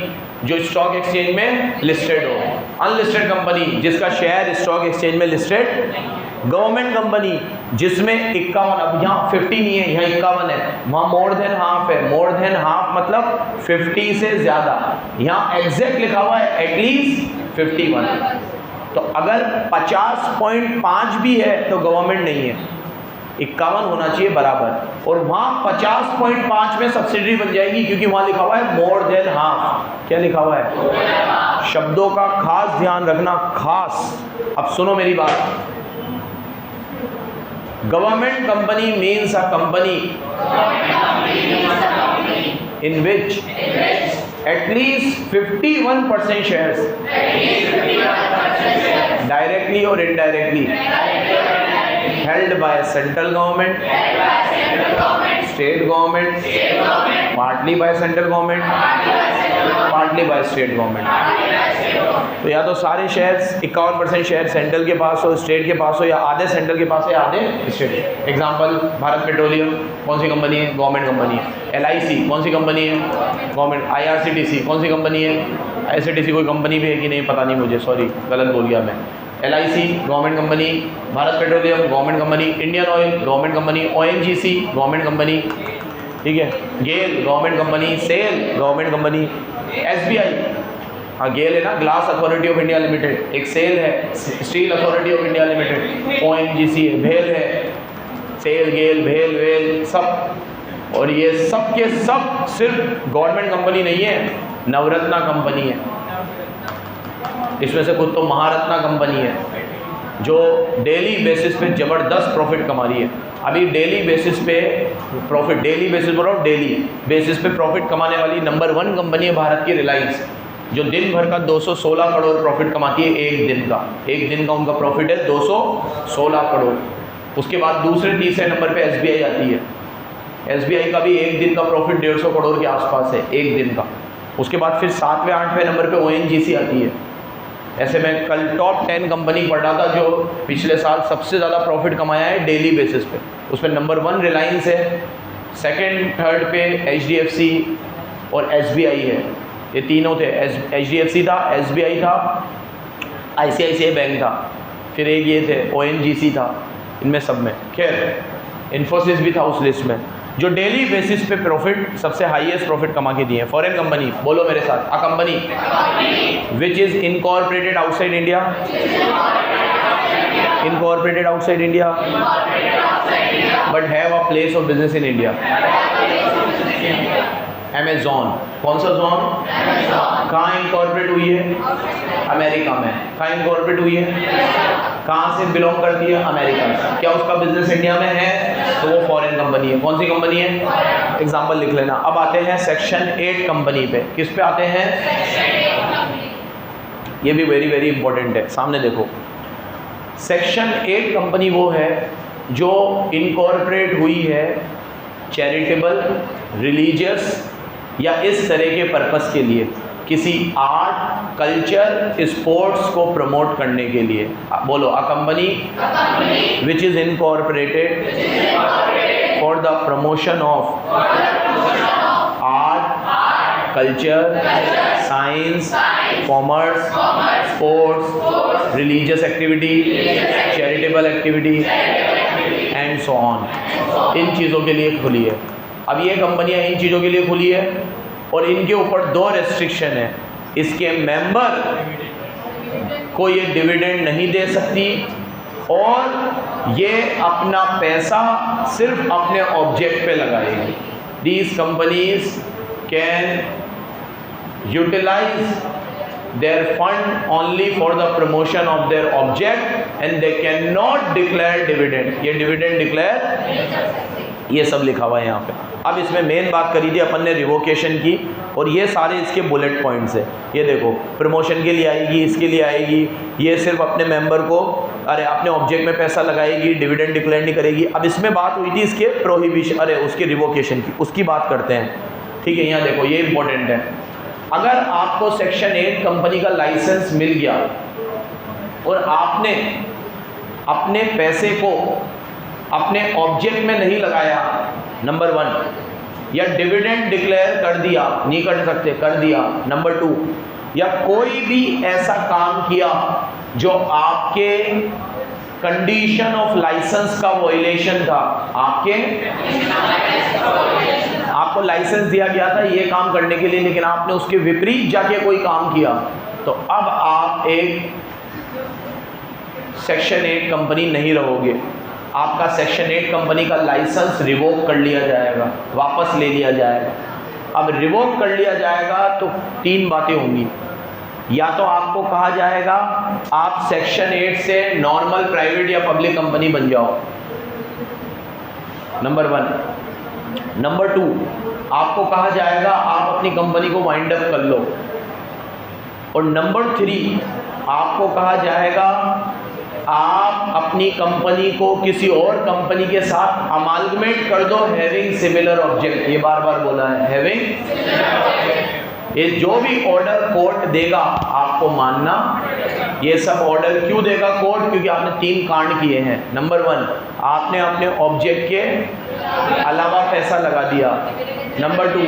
जो स्टॉक एक्सचेंज में लिस्टेड हो, अनलिस्टेड कंपनी जिसका शेयर स्टॉक एक्सचेंज में लिस्टेड, गवर्नमेंट कंपनी जिसमें 51, अब यहाँ 50 नहीं है, यहाँ 51 है, वहाँ मोर देन हाफ है। मोर देन हाफ मतलब 50 से ज़्यादा, यहाँ एग्जैक्ट लिखा हुआ है एटलीस्ट 51। तो अगर 50.5 भी है तो गवर्नमेंट नहीं है, 51 होना चाहिए बराबर, और वहाँ 50.5 में सब्सिडरी बन जाएगी, क्योंकि वहाँ लिखा हुआ है मोर देन हाफ। क्या लिखा हुआ है? शब्दों का खास ध्यान रखना, खास। अब सुनो मेरी बात, government company means a company in which at least 51% shares directly or indirectly held by central government, state government, partly by central government, partly by state government। तो या तो सारे शेयर्स 51% शेयर सेंट्रल के पास हो, स्टेट के पास हो, या आधे सेंट्रल के पास हो या आधे स्टेट। एग्जांपल, भारत पेट्रोलियम कौन सी कंपनी है? गवर्नमेंट कंपनी है। LIC कौन सी कंपनी है? गवर्नमेंट। IRCTC कौन सी कंपनी है? IRCTC कोई कंपनी भी है कि नहीं पता नहीं मुझे, सॉरी गलत बोल गया मैं। LIC government company, Bharat petroleum government company, Indian oil government company, ONGC government company, ठीक है, GAIL government company, SAIL government company, SBI, हाँ गेल है ना, glass authority of India limited, एक सेल है steel authority of India limited, ONGC है, भेल है, सेल गेल भेल वेल सब। और ये सब के सब सिर्फ गवर्नमेंट कंपनी नहीं है, नवरत्ना कंपनी है, इसमें से कुछ तो महारत्ना कंपनी है। जो डेली बेसिस पे ज़बरदस्त प्रॉफिट कमा रही है। अभी डेली बेसिस पे प्रॉफिट, डेली बेसिस बोल रहा हूँ, डेली बेसिस पे प्रॉफिट कमाने वाली नंबर 1 कंपनी है भारत की रिलायंस, जो दिन भर का 216 करोड़ प्रॉफिट कमाती है एक दिन का उनका प्रॉफिट है 216 करोड़। उसके बाद दूसरे तीसरे नंबर पे SBI आती है। SBI का भी एक दिन का प्रॉफिट 150 करोड़ के आसपास है एक दिन का। उसके बाद फिर 7वें 8वें नंबर पे ONGC आती है। ऐसे मैं कल टॉप 10 कंपनी पढ़ रहा था जो पिछले साल सबसे ज़्यादा प्रॉफिट कमाया है डेली बेसिस पे। उसमें नंबर 1 रिलायंस है, सेकंड थर्ड पे HDFC और SBI है। ये तीनों थे, HDFC था, SBI था, ICICI बैंक था, फिर एक ये थे ONGC था, इनमें सब में। खैर इन्फोसिस भी था उस लिस्ट में, जो डेली बेसिस पे प्रॉफिट सबसे हाईएस्ट प्रॉफिट कमा के दिए हैं। फॉरेन कंपनी, बोलो मेरे साथ, अ company which is incorporated outside India, incorporated outside India but have a place of business in India. Amazon, कौन सा जोन, कहाँ इनकॉर्पोरेट हुई है, अमेरिका में। कहाँ इनकॉर्पोरेट हुई है, कहाँ से बिलोंग करती है, अमेरिका से। क्या उसका बिजनेस इंडिया में है, तो वो फॉरेन कंपनी है। कौन सी कंपनी है, एग्जाम्पल लिख लेना। अब आते हैं सेक्शन 8 कंपनी पे। किस पे आते हैं, ये भी वेरी वेरी इंपॉर्टेंट है, सामने देखो। सेक्शन 8 कंपनी वो है जो इनकॉर्पोरेट हुई है चैरिटेबल, रिलीजियस या इस तरह के पर्पस के लिए, किसी आर्ट, कल्चर, स्पोर्ट्स को प्रमोट करने के लिए। बोलो, a company which is incorporated for the promotion of art, culture, science, commerce, sports, religious activity, charitable activity and so on, इन चीज़ों के लिए खुली है। अब ये कंपनियां इन चीज़ों के लिए खुली है और इनके ऊपर 2 रेस्ट्रिक्शन है। इसके मेंबर को ये डिविडेंड नहीं दे सकती और ये अपना पैसा सिर्फ अपने ऑब्जेक्ट पे लगाएगी। These companies can utilise their fund only for the promotion of their object and they cannot declare dividend। ये dividend declare, ये सब लिखा हुआ है यहाँ पे। अब इसमें मेन बात करी थी अपन ने रिवोकेशन की, और ये सारे इसके बुलेट पॉइंट्स है। ये देखो, प्रमोशन के लिए आएगी, इसके लिए आएगी, ये सिर्फ अपने मेंबर को, अरे अपने ऑब्जेक्ट में पैसा लगाएगी, डिविडेंड डिक्लेयर नहीं करेगी। अब इसमें बात हुई थी इसके प्रोहिबिशन, अरे उसके रिवोकेशन की, उसकी बात करते हैं। ठीक है, यहाँ देखो, ये इंपॉर्टेंट है। अगर आपको सेक्शन 8 कंपनी का लाइसेंस मिल गया और आपने अपने पैसे को अपने ऑब्जेक्ट में नहीं लगाया, नंबर 1, या डिविडेंड डिक्लेयर कर दिया, नहीं कर सकते, कर दिया, नंबर 2, या कोई भी ऐसा काम किया जो आपके कंडीशन ऑफ लाइसेंस का वॉयलेशन था, आपको लाइसेंस दिया गया था ये काम करने के लिए, लेकिन आपने उसके विपरीत जाके कोई काम किया, तो अब आप एक सेक्शन 8 कंपनी नहीं रहोगे। आपका सेक्शन 8 कंपनी का लाइसेंस रिवोक कर लिया जाएगा, वापस ले लिया जाएगा। अब रिवोक कर लिया जाएगा तो 3 बातें होंगी। या तो आपको कहा जाएगा आप सेक्शन 8 से नॉर्मल प्राइवेट या पब्लिक कंपनी बन जाओ, नंबर 1। नंबर 2, आपको कहा जाएगा आप अपनी कंपनी को वाइंड अप कर लो। और नंबर 3, आपको कहा जाएगा आप अपनी कंपनी को किसी और कंपनी के साथ अमालगमेट कर दो, हैविंग सिमिलर ऑब्जेक्ट। ये बार बार बोला है, हैविंग। ये जो भी ऑर्डर कोर्ट देगा आपको मानना। ये सब ऑर्डर क्यों देगा कोर्ट, क्योंकि आपने 3 कांड किए हैं। नंबर 1, आपने अपने ऑब्जेक्ट के अलावा पैसा लगा दिया। नंबर 2,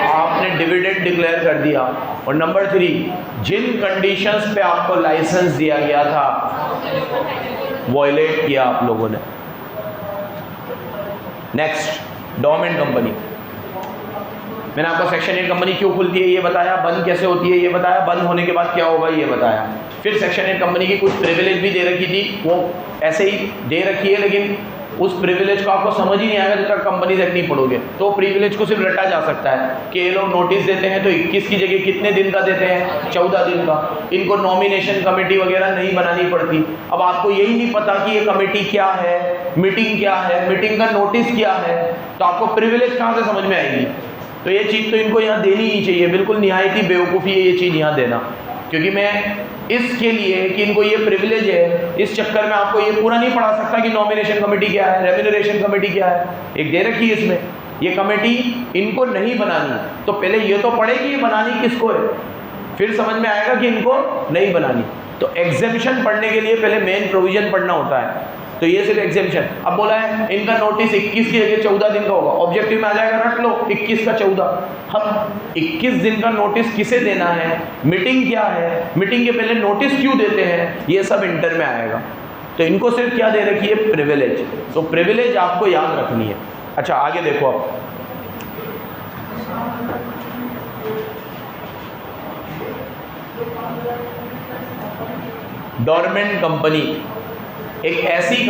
आपने डिविडेंड डिक्लेयर कर दिया। और नंबर 3, जिन कंडीशंस पे आपको लाइसेंस दिया गया था वॉयलेट किया आप लोगों ने। Next, dormant company. मैंने आपको सेक्शन 8 कंपनी क्यों खुलती है ये बताया, बंद कैसे होती है ये बताया, बंद होने के बाद क्या होगा ये बताया। फिर सेक्शन 8 कंपनी की कुछ प्रिविलेज भी दे रखी थी, वो ऐसे ही दे रखी है, लेकिन उस प्रिविलेज को आपको समझ ही नहीं आएगा जब तक कंपनीज एक्ट नहीं पढ़ोगे। तो प्रिविलेज को सिर्फ रटा जा सकता है कि ये लोग नोटिस देते हैं तो 21 की जगह कितने दिन का देते हैं, 14 दिन का। इनको नॉमिनेशन कमेटी वगैरह नहीं बनानी पड़ती। अब आपको यही नहीं पता कि ये कमेटी क्या है, मीटिंग क्या है, मीटिंग का नोटिस क्या है, तो आपको प्रिविलेज कहाँ से समझ में आएगी। तो ये चीज़ तो इनको यहाँ देनी ही चाहिए, बिल्कुल निहायती बेवकूफ़ी है ये चीज़ यहाँ देना, क्योंकि मैं इसके लिए कि इनको ये प्रिविलेज है, इस चक्कर में आपको ये पूरा नहीं पढ़ा सकता कि नॉमिनेशन कमेटी क्या है, रेम्यूनरेशन कमेटी क्या है। एक दे रखी है इसमें, ये कमेटी इनको नहीं बनानी, तो पहले ये तो पढ़ेगी ये बनानी किसको है, फिर समझ में आएगा कि इनको नहीं बनानी। तो एग्जेम्पशन पढ़ने के लिए पहले मेन प्रोविजन पढ़ना होता है। तो ये सिर्फ एग्जेम्पशन। अब बोला है इनका नोटिस 21 की जगह 14 दिन का होगा, ऑब्जेक्टिव में आ जाएगा, रख लो 21 का 14। हम 21 दिन का नोटिस किसे देना है, मीटिंग क्या है, मीटिंग के पहले नोटिस क्यों देते हैं, ये सब इंटर में आएगा। तो इनको सिर्फ क्या दे रखी है, प्रिविलेज। तो प्रिविलेज आपको याद रखनी है। अच्छा आगे देखो, आप डोरमेंट कंपनी एक ऐसी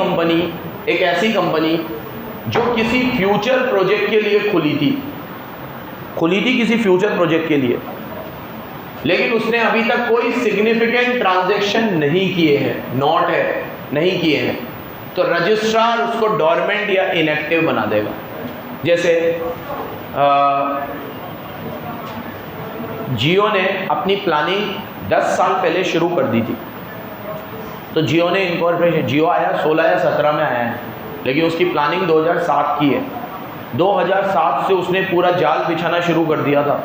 कंपनी जो किसी फ्यूचर प्रोजेक्ट के लिए खुली थी किसी फ्यूचर प्रोजेक्ट के लिए, लेकिन उसने अभी तक कोई सिग्निफिकेंट ट्रांजैक्शन नहीं किए हैं, नॉट है, नहीं किए हैं, तो रजिस्ट्रार उसको डोरमेंट या इनएक्टिव बना देगा। जैसे जियो ने अपनी प्लानिंग 10 साल पहले शुरू कर दी थी। तो जियो ने इनकॉर्पोरेशन, जियो आया 16 या 17 में आया है, लेकिन उसकी प्लानिंग 2007 की है। 2007 से उसने पूरा जाल बिछाना शुरू कर दिया था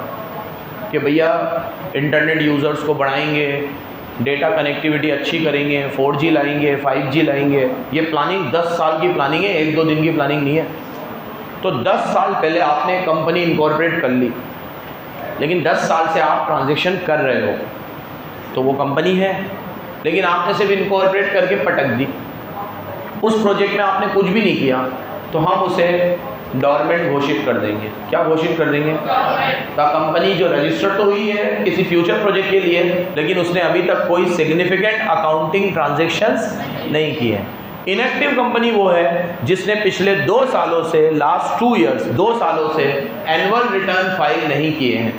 कि भैया इंटरनेट यूज़र्स को बढ़ाएंगे, डेटा कनेक्टिविटी अच्छी करेंगे, 4G लाएंगे, 5G लाएंगे। ये प्लानिंग 10 साल की प्लानिंग है, 1-2 दिन की प्लानिंग नहीं है। तो 10 साल पहले आपने कंपनी इनकॉर्पोरेट कर ली, लेकिन 10 साल से आप ट्रांजेक्शन कर रहे हो, तो वो कंपनी है, लेकिन आपने सिर्फ इनकॉर्पोरेट करके पटक दी, उस प्रोजेक्ट में आपने कुछ भी नहीं किया, तो हम उसे डोरमेंट घोषित कर देंगे। क्या घोषित कर देंगे? तो कंपनी जो रजिस्टर्ड तो हुई है किसी फ्यूचर प्रोजेक्ट के लिए, लेकिन उसने अभी तक कोई सिग्निफिकेंट अकाउंटिंग ट्रांजैक्शंस नहीं की है। इनएक्टिव कंपनी वो है जिसने पिछले 2 सालों से, लास्ट 2 ईयर्स, 2 सालों से एनुअल रिटर्न फाइल नहीं किए हैं,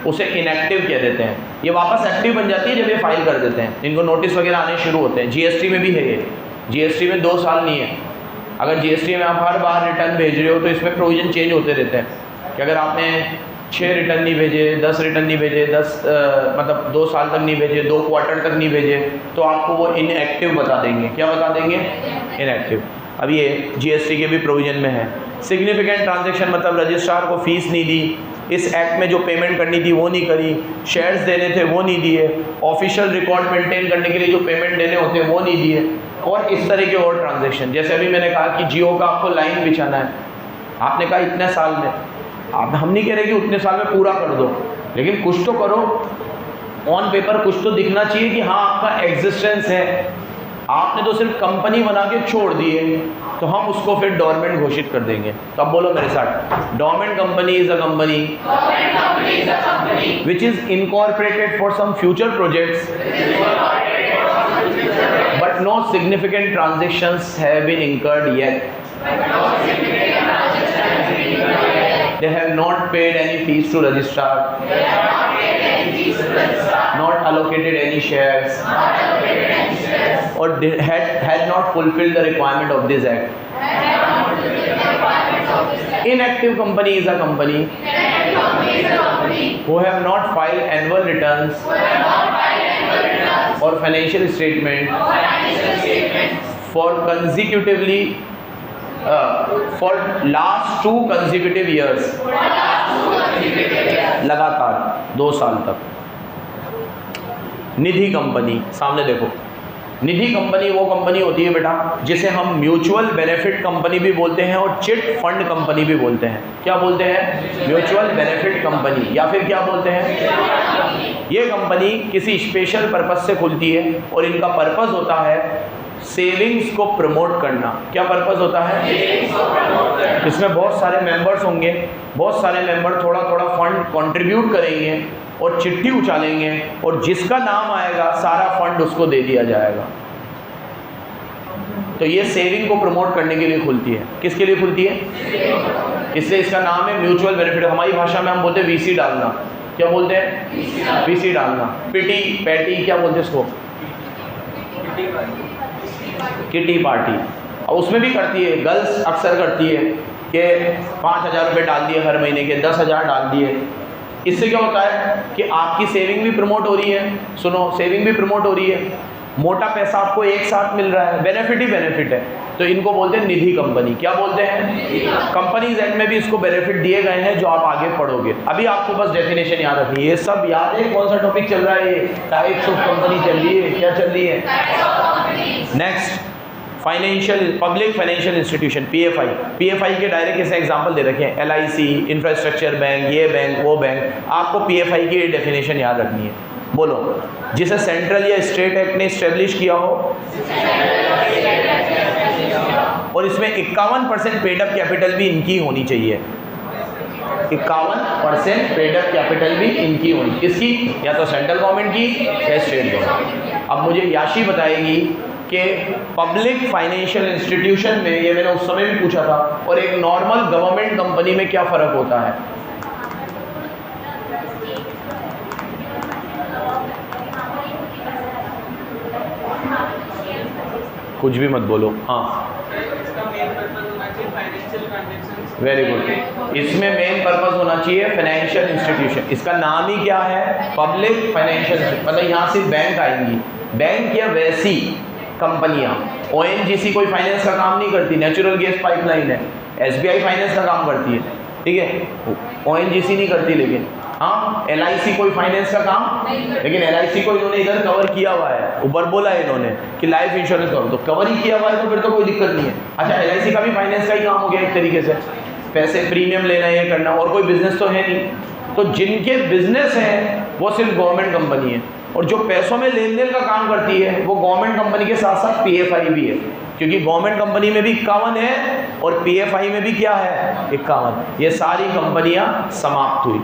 उसे इनएक्टिव कह देते हैं। ये वापस एक्टिव बन जाती है जब ये फाइल कर देते हैं, इनको नोटिस वगैरह आने शुरू होते हैं। जीएसटी में भी है ये, जीएसटी में 2 साल नहीं है। अगर जीएसटी में आप हर बार रिटर्न भेज रहे हो तो इसमें प्रोविजन चेंज होते रहते हैं कि अगर आपने 6 रिटर्न नहीं भेजे, 10 रिटर्न नहीं भेजे, 2 साल तक नहीं भेजे, 2 क्वार्टर तक नहीं भेजे, तो आपको वो इनएक्टिव बता देंगे। क्या बता देंगे? इनएक्टिव। अब ये जीएसटी के भी प्रोविजन में है। सिग्निफिकेंट ट्रांजैक्शन मतलब रजिस्ट्रार को फीस नहीं दी, इस एक्ट में जो पेमेंट करनी थी वो नहीं करी, शेयर्स देने थे वो नहीं दिए, ऑफिशियल रिकॉर्ड मेंटेन करने के लिए जो पेमेंट देने होते हैं वो नहीं दिए, और इस तरह के और ट्रांजैक्शन। जैसे अभी मैंने कहा कि जियो का आपको लाइन बिछाना है, आपने कहा इतने साल में, आप हम नहीं कह रहे कि उतने साल में पूरा कर दो, लेकिन कुछ तो करो, ऑन पेपर कुछ तो दिखना चाहिए कि हाँ आपका एग्जिस्टेंस है। आपने तो सिर्फ कंपनी बना के छोड़ दी है, तो हम उसको फिर डोरमेंट घोषित कर देंगे। तो अब बोलो मेरे साथ, dormant company is a company which is incorporated for some future projects but no significant transactions have been incurred yet. They have not paid any fees to registrar, not allocated any shares, or had not fulfilled the requirement of this act. Inactive company is a company who have not filed annual returns or financial statement for consecutively for last 2 consecutive years, लगातार 2 साल तक। निधि company, सामने देखो, निधि company वो company होती है बेटा जिसे हम म्यूचुअल बेनिफिट कंपनी भी बोलते हैं और चिट फंड कंपनी भी बोलते हैं। क्या बोलते हैं? म्यूचुअल बेनिफिट कंपनी, या फिर क्या बोलते हैं? ये कंपनी किसी स्पेशल पर्पस से खुलती है और इनका पर्पस होता है सेविंग्स को प्रमोट करना। क्या पर्पस होता है? इसमें बहुत सारे मेंबर्स होंगे, बहुत सारे मेंबर थोड़ा थोड़ा फंड कंट्रीब्यूट करेंगे और चिट्ठी उछालेंगे, और जिसका नाम आएगा सारा फंड उसको दे दिया जाएगा। तो ये सेविंग को प्रमोट करने के लिए खुलती है। किसके लिए खुलती है? इसलिए इसका नाम है म्यूचुअल बेनिफिट। हमारी भाषा में हम बोलते हैं वीसी डालना। क्या बोलते हैं? वीसी डालना। पिटी पैटी क्या बोलते हैं इसको? Kitty party. अब उसमें भी करती है, गर्ल्स अक्सर करती है कि 5,000 रुपये डाल दिए हर महीने के, 10,000 डाल दिए। इससे क्या होता है कि आपकी सेविंग भी प्रमोट हो रही है। सुनो, सेविंग भी प्रमोट हो रही है, मोटा पैसा आपको एक साथ मिल रहा है, बेनिफिट ही बेनिफिट है। तो इनको बोलते हैं निधि कंपनी। क्या बोलते हैं? कंपनीज एक्ट में भी इसको बेनिफिट दिए गए हैं जो आप आगे पढ़ोगे। अभी आपको बस डेफिनेशन याद रखनी है। ये सब याद है? कौन सा टॉपिक चल रहा है? ये टाइप्स ऑफ कंपनी चल रही है। क्या चल रही है? Next, financial public financial institution, PFI. PFI के डायरेक्ट ऐसे एग्जांपल दे रखे हैं, एलआईसी, इंफ्रास्ट्रक्चर बैंक, ये बैंक, वो बैंक। आपको पीएफआई की डेफिनेशन याद रखनी है। बोलो, जिसे सेंट्रल या स्टेट एक्ट ने स्टेब्लिश किया हो और इसमें 51% पेड अप कैपिटल भी इनकी होनी चाहिए। 51% पेड अप कैपिटल भी इनकी होनी। किसकी? या तो सेंट्रल गवर्नमेंट की या स्टेट गवर्नमेंट। अब मुझे याशी बताएगी कि पब्लिक फाइनेंशियल इंस्टीट्यूशन में, ये मैंने उस समय भी पूछा था, और एक नॉर्मल गवर्नमेंट कंपनी में क्या फ़र्क होता है? कुछ भी मत बोलो। हाँ, वेरी गुड। इसमें मेन पर्पस होना चाहिए फाइनेंशियल इंस्टीट्यूशन। इसका नाम ही क्या है? Public financial. मतलब यहाँ सिर्फ बैंक आएंगी, बैंक या वैसी कंपनियाँ। ओएनजीसी कोई फाइनेंस का काम नहीं करती, नेचुरल गैस पाइपलाइन है। एसबीआई फाइनेंस का काम करती है, ठीक है, ओएनजीसी नहीं करती। लेकिन हाँ, एलआईसी कोई फाइनेंस का काम, लेकिन एलआईसी को इन्होंने इधर कवर किया हुआ है, ऊपर बोला है इन्होंने कि लाइफ इंश्योरेंस करो, तो कवर ही किया हुआ है, तो फिर तो कोई दिक्कत नहीं है। अच्छा, एलआईसी का भी फाइनेंस का ही काम हो गया एक तरीके से, पैसे प्रीमियम लेना, ये करना, और कोई बिजनेस तो है नहीं। तो जिनके बिजनेस हैं वो सिर्फ गवर्नमेंट कंपनी है, और जो पैसों में लेन देन का काम करती है वो गवर्नमेंट कंपनी के साथ साथ पीएफआई भी है, क्योंकि गवर्नमेंट कंपनी में भी 51 है और पीएफआई में भी क्या है? 51। ये सारी कंपनियां समाप्त हुई।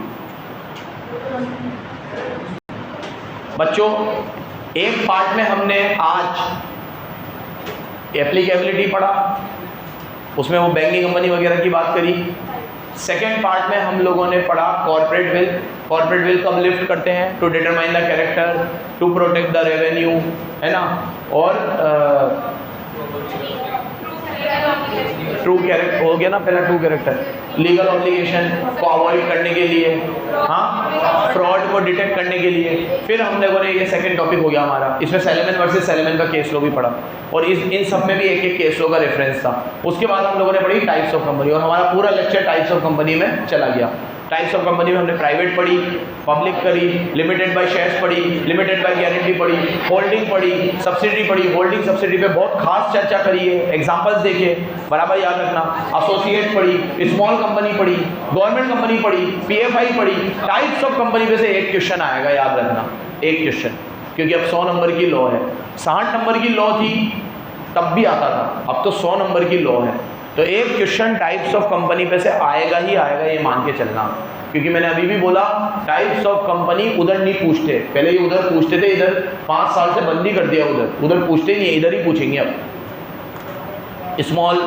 बच्चों, एक पार्ट में हमने आज एप्लीकेबिलिटी पढ़ा, उसमें वो बैंकिंग कंपनी वगैरह की बात करी। सेकेंड पार्ट में हम लोगों ने पढ़ा कॉर्पोरेट विल। कॉर्पोरेट विल कब लिफ्ट करते हैं? To determine the character, to protect the revenue, है ना, और ट्रू कैरेक्टर हो गया ना, पहला ट्रू कैरेक्टर, लीगल ऑब्लिगेशन को अवॉइड करने के लिए, हाँ, फ्रॉड को डिटेक्ट करने के लिए। फिर हम लोगों ने, ये सेकंड टॉपिक हो गया हमारा, इसमें सेलेमन वर्सेस सेलेमन का केस लो भी पढ़ा, और इन सब में भी एक एक केस लो का रेफरेंस था। उसके बाद हम लोगों ने पढ़ी टाइप्स ऑफ कंपनी, और हमारा पूरा लेक्चर टाइप्स ऑफ कंपनी में चला गया। टाइप्स ऑफ कंपनी में हमने प्राइवेट पढ़ी, पब्लिक करी, लिमिटेड बाय शेयर्स पढ़ी, लिमिटेड बाय गारंटी पढ़ी, होल्डिंग पढ़ी, सब्सिडी पढ़ी। होल्डिंग सब्सिडी पे बहुत खास चर्चा करी है, एग्जांपल्स देखे, बराबर याद रखना। एसोसिएट पढ़ी, स्मॉल कंपनी पढ़ी, गवर्नमेंट कंपनी पढ़ी, पीएफआई पढ़ी। टाइप्स ऑफ कंपनी में से एक क्वेश्चन आएगा, याद रखना, एक क्वेश्चन, क्योंकि अब 100 नंबर की लॉ है। 60 नंबर की लॉ थी तब भी आता था, अब तो 100 नंबर की लॉ है। तो एक क्वेश्चन टाइप्स ऑफ कंपनी पे से आएगा ही आएगा, ये मान के चलना, क्योंकि मैंने अभी भी बोला टाइप्स ऑफ कंपनी उधर नहीं पूछते, पहले ये उधर पूछते थे, इधर 5 साल से बंद ही कर दिया, उधर पूछते नहीं है, इधर ही पूछेंगे। अब स्मॉल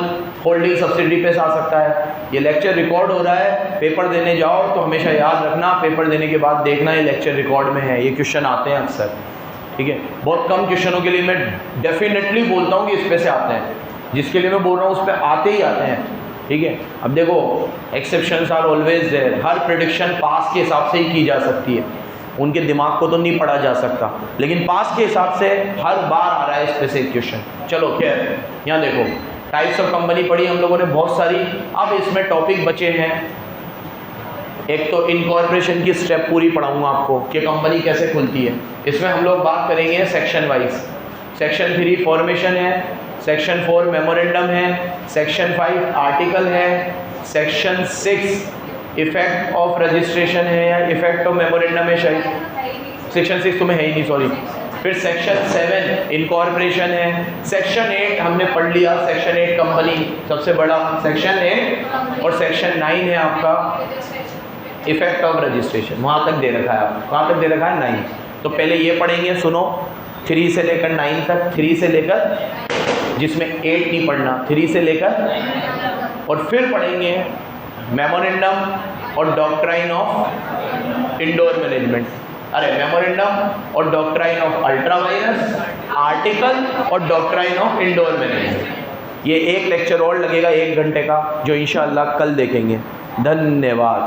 होल्डिंग सब्सिडी पे से आ सकता है। ये लेक्चर रिकॉर्ड हो रहा है, पेपर देने जाओ तो हमेशा याद रखना, पेपर देने के बाद देखना ये लेक्चर रिकॉर्ड में है, ये क्वेश्चन आते हैं अक्सर, ठीक है। बहुत कम क्वेश्चनों के लिए मैं डेफिनेटली बोलता हूँ कि इस पे से आते हैं, जिसके लिए मैं बोल रहा हूँ उस पर आते ही आते हैं, ठीक है। अब देखो, एक्सेप्शंस आर ऑलवेज देयर, हर प्रेडिक्शन पास के हिसाब से ही की जा सकती है, उनके दिमाग को तो नहीं पढ़ा जा सकता, लेकिन पास के हिसाब से हर बार आ रहा है इस पे से क्वेश्चन। चलो खैर, यहाँ देखो टाइप्स ऑफ कंपनी पढ़ी हम लोगों ने बहुत सारी। अब इसमें टॉपिक बचे हैं, एक तो इनकॉर्पोरेशन की स्टेप पूरी पढ़ाऊँगा आपको कि कंपनी कैसे खुलती है। इसमें हम लोग बात करेंगे सेक्शन वाइज। सेक्शन 3 फॉर्मेशन है, सेक्शन 4 मेमोरेंडम है, सेक्शन 5 आर्टिकल है, सेक्शन 6 इफेक्ट ऑफ रजिस्ट्रेशन है या इफेक्ट ऑफ मेमोरेंडम है, शायद सेक्शन 6 तुम्हें है ही नहीं, सॉरी। फिर सेक्शन 7 इनकॉर्पोरेशन है, सेक्शन 8 हमने पढ़ लिया, सेक्शन 8 कंपनी सबसे बड़ा सेक्शन 8, और सेक्शन 9 है आपका इफेक्ट ऑफ रजिस्ट्रेशन। वहाँ तक दे रखा है, आप कहाँ तक दे रखा है? 9। तो पहले ये पढ़ेंगे, सुनो, 3 से लेकर 9 तक, 3 से लेकर जिसमें 8 नहीं पढ़ना, 3 से लेकर, और फिर पढ़ेंगे मेमोरेंडम और डॉक्ट्राइन ऑफ इंडोर मैनेजमेंट, अरे मेमोरेंडम और doctrine of ultra vires, article और डॉक्ट्राइन ऑफ इंडोर मैनेजमेंट। ये एक लेक्चर और लगेगा 1 घंटे का, जो इंशाअल्लाह कल देखेंगे। धन्यवाद।